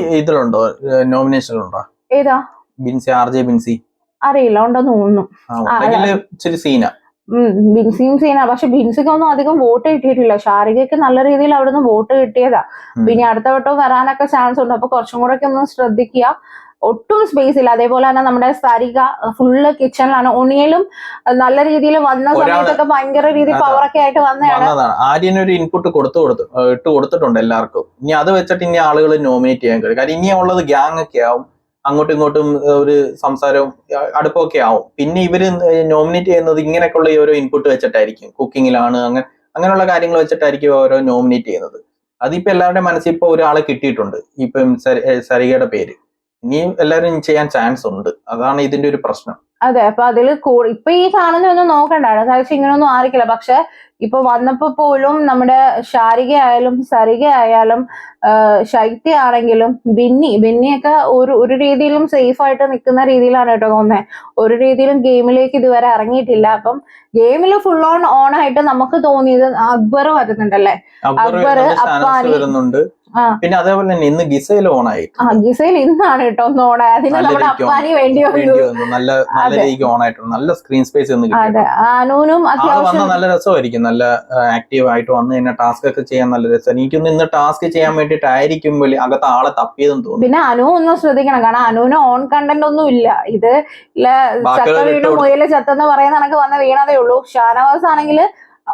ഏതാ അറിയില്ല, ഉണ്ടെന്ന് തോന്നുന്നു. ബിൻസിയും സീന, പക്ഷെ ബിൻസിക്കൊന്നും അധികം വോട്ട് കിട്ടിയിട്ടില്ല. ഷാരികയ്ക്ക് നല്ല രീതിയിൽ അവിടുന്ന് വോട്ട് കിട്ടിയതാ. പിന്നെ അടുത്ത വട്ടം വരാനൊക്കെ ചാൻസ് ഉണ്ട്. അപ്പൊ കുറച്ചും കൂടെ ഒക്കെ ഒന്ന് ശ്രദ്ധിക്കുക. ഒട്ടും സ്പേസ് ഇല്ല. അതേപോലെ തന്നെ നമ്മുടെ സരിക ഫുള്ള് കിച്ചണിലാണ്. ഒണിയലും നല്ല രീതിയിൽ വന്ന സമയത്തൊക്കെ ഭയങ്കര രീതിയിൽ പവറൊക്കെ ആയിട്ട് വന്നതാണ്. ആര്യനൊരു ഇൻപുട്ട് കൊടുത്തിട്ടുണ്ട് എല്ലാവർക്കും. ഇനി അത് വെച്ചിട്ട് ഇനി ആളുകൾ നോമിനേറ്റ് ചെയ്യാൻ കഴിയും. കാരണം ഇനിയുള്ളത് ഗ്യാങ് ഒക്കെ ആവും, അങ്ങോട്ടും ഇങ്ങോട്ടും ഒരു സംസാരവും അടുപ്പമൊക്കെ ആവും. പിന്നെ ഇവര് നോമിനേറ്റ് ചെയ്യുന്നത് ഇങ്ങനെയൊക്കെയുള്ള ഓരോ ഇൻപുട്ട് വെച്ചിട്ടായിരിക്കും. കുക്കിങ്ങിലാണ് അങ്ങനെയുള്ള കാര്യങ്ങൾ വെച്ചിട്ടായിരിക്കും ഓരോ നോമിനേറ്റ് ചെയ്യുന്നത്. അതിപ്പോ എല്ലാവരുടെ മനസ്സിൽ ഇപ്പൊ ഒരാളെ കിട്ടിയിട്ടുണ്ട്, ഇപ്പം സരികയുടെ പേര്. ഇനിയും എല്ലാവരും ചെയ്യാൻ ചാൻസ് ഉണ്ട്. അതാണ് ഇതിന്റെ ഒരു പ്രശ്നം. അതെ, അപ്പൊ അതില് ഇപ്പൊ ഈ കാണുന്നൊന്നും നോക്കണ്ടാണ്, സാധിച്ചു ഇങ്ങനെയൊന്നും ആയിരിക്കില്ല. പക്ഷെ ഇപ്പൊ വന്നപ്പോ പോലും നമ്മുടെ ഷാരിക ആയാലും സരിക ആയാലും ശൈത്യ ആണെങ്കിലും ബിന്നിയൊക്കെ ഒരു രീതിയിലും സേഫ് ആയിട്ട് നിൽക്കുന്ന രീതിയിലാണ് കേട്ടോ തോന്നുന്നത്. ഒരു രീതിയിലും ഗെയിമിലേക്ക് ഇതുവരെ ഇറങ്ങിയിട്ടില്ല. അപ്പം ഗെയിമിൽ ഫുൾ ഓൺ ആയിട്ട് നമുക്ക് തോന്നിയത് അക്ബർ വരുന്നുണ്ടല്ലേ, അക്ബർ അപ്പാനി വരുന്നുണ്ട്. പിന്നെ അതേപോലെ തന്നെ ഇന്ന് ഗിസയിൽ ഓണായി. ഗിസയിൽ ഇന്നാണ് കേട്ടോ ഒന്ന് ഓണായി. അതിന് നമ്മുടെ അപ്പാനി വേണ്ടി നല്ല രീതിക്ക് ഓണായിട്ടുണ്ട്. നല്ല സ്ക്രീൻ സ്പേസ് അതെ, അനൂനും അത്യാവശ്യം നല്ല രസമായിരിക്കും. നല്ല ആക്റ്റീവ് ആയിട്ട് വന്നു കഴിഞ്ഞാൽ ടാസ്ക് ഒക്കെ ചെയ്യാൻ നല്ല രസമാണ്. എനിക്കൊന്ന് ഇന്ന് ടാസ്ക് ചെയ്യാൻ വേണ്ടിയിട്ടായിരിക്കും അകത്ത് ആളെ തപ്പിയതെന്ന് തോന്നുന്നു. പിന്നെ അനു ഒന്ന് ശ്രദ്ധിക്കണം, കാരണം അനുവിന് ഓൺ കണ്ടന്റ് ഒന്നും ഇല്ല. ഇത് ചത്ത വീണ് മുയല് ചത്തെന്ന് പറയുന്ന കണക്ക് വന്ന വീണതേ ഉള്ളൂ. ഷാനവാസ് ആണെങ്കിൽ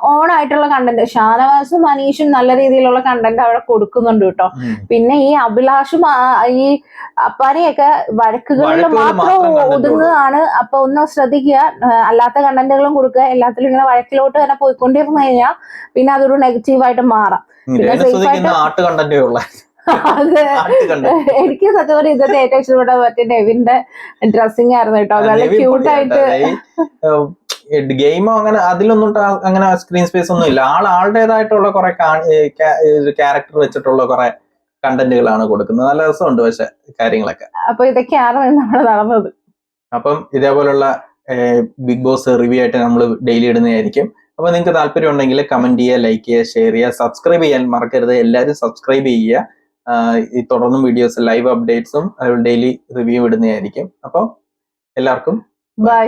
ഓൺ ആയിട്ടുള്ള കണ്ടന്റ്, ഷാനവാസും അനീഷും നല്ല രീതിയിലുള്ള കണ്ടന്റ് അവിടെ കൊടുക്കുന്നുണ്ട് കേട്ടോ. പിന്നെ ഈ അഭിലാഷും ഈ അപ്പാനെയൊക്കെ വഴക്കുകളിൽ മാത്രം ഒതുങ്ങുകയാണ്. അപ്പൊ ഒന്ന് ശ്രദ്ധിക്കുക, അല്ലാത്ത കണ്ടന്റുകളും കൊടുക്കുക. എല്ലാത്തിലും ഇങ്ങനെ വഴക്കിലോട്ട് തന്നെ പോയിക്കൊണ്ടിരുന്നു കഴിഞ്ഞാൽ പിന്നെ അതൊരു നെഗറ്റീവായിട്ട് മാറാം. പിന്നെ എനിക്ക് സത്യം പറഞ്ഞാൽ ഇന്നത്തെ ഏറ്റവും ഇഷ്ടപ്പെട്ട മറ്റേ നെവിന്റെ ഡ്രസ്സിംഗ് ആയിരുന്നു കേട്ടോ. നല്ല ക്യൂട്ടായിട്ട്. ഗെയിമോ അങ്ങനെ അതിലൊന്നും അങ്ങനെ സ്ക്രീൻ സ്പേസ് ഒന്നും ഇല്ല. ആളുടേതായിട്ടുള്ള കുറെ ക്യാരക്ടർ വെച്ചിട്ടുള്ള കുറെ കണ്ടന്റുകളാണ് കൊടുക്കുന്നത്. നല്ല രസമുണ്ട് പക്ഷെ കാര്യങ്ങളൊക്കെ. അപ്പൊ ഇതൊക്കെയാണ് നമ്മൾ നടന്നത്. അപ്പം ഇതേപോലുള്ള ബിഗ് ബോസ് റിവ്യൂ ആയിട്ട് നമ്മൾ ഡെയിലി ഇടുന്നതായിരിക്കും. അപ്പൊ നിങ്ങൾക്ക് താല്പര്യം ഉണ്ടെങ്കിൽ കമന്റ് ചെയ്യുക, ലൈക്ക് ചെയ്യുക, ഷെയർ ചെയ്യുക, സബ്സ്ക്രൈബ് ചെയ്യാൻ മറക്കരുത്. എല്ലാവരും സബ്സ്ക്രൈബ് ചെയ്യുക. ഈ തുടർന്നും വീഡിയോസ് ലൈവ് അപ്ഡേറ്റ്സും ഡെയിലി റിവ്യൂ ഇടുന്നതായിരിക്കും. അപ്പം എല്ലാവർക്കും ബൈ.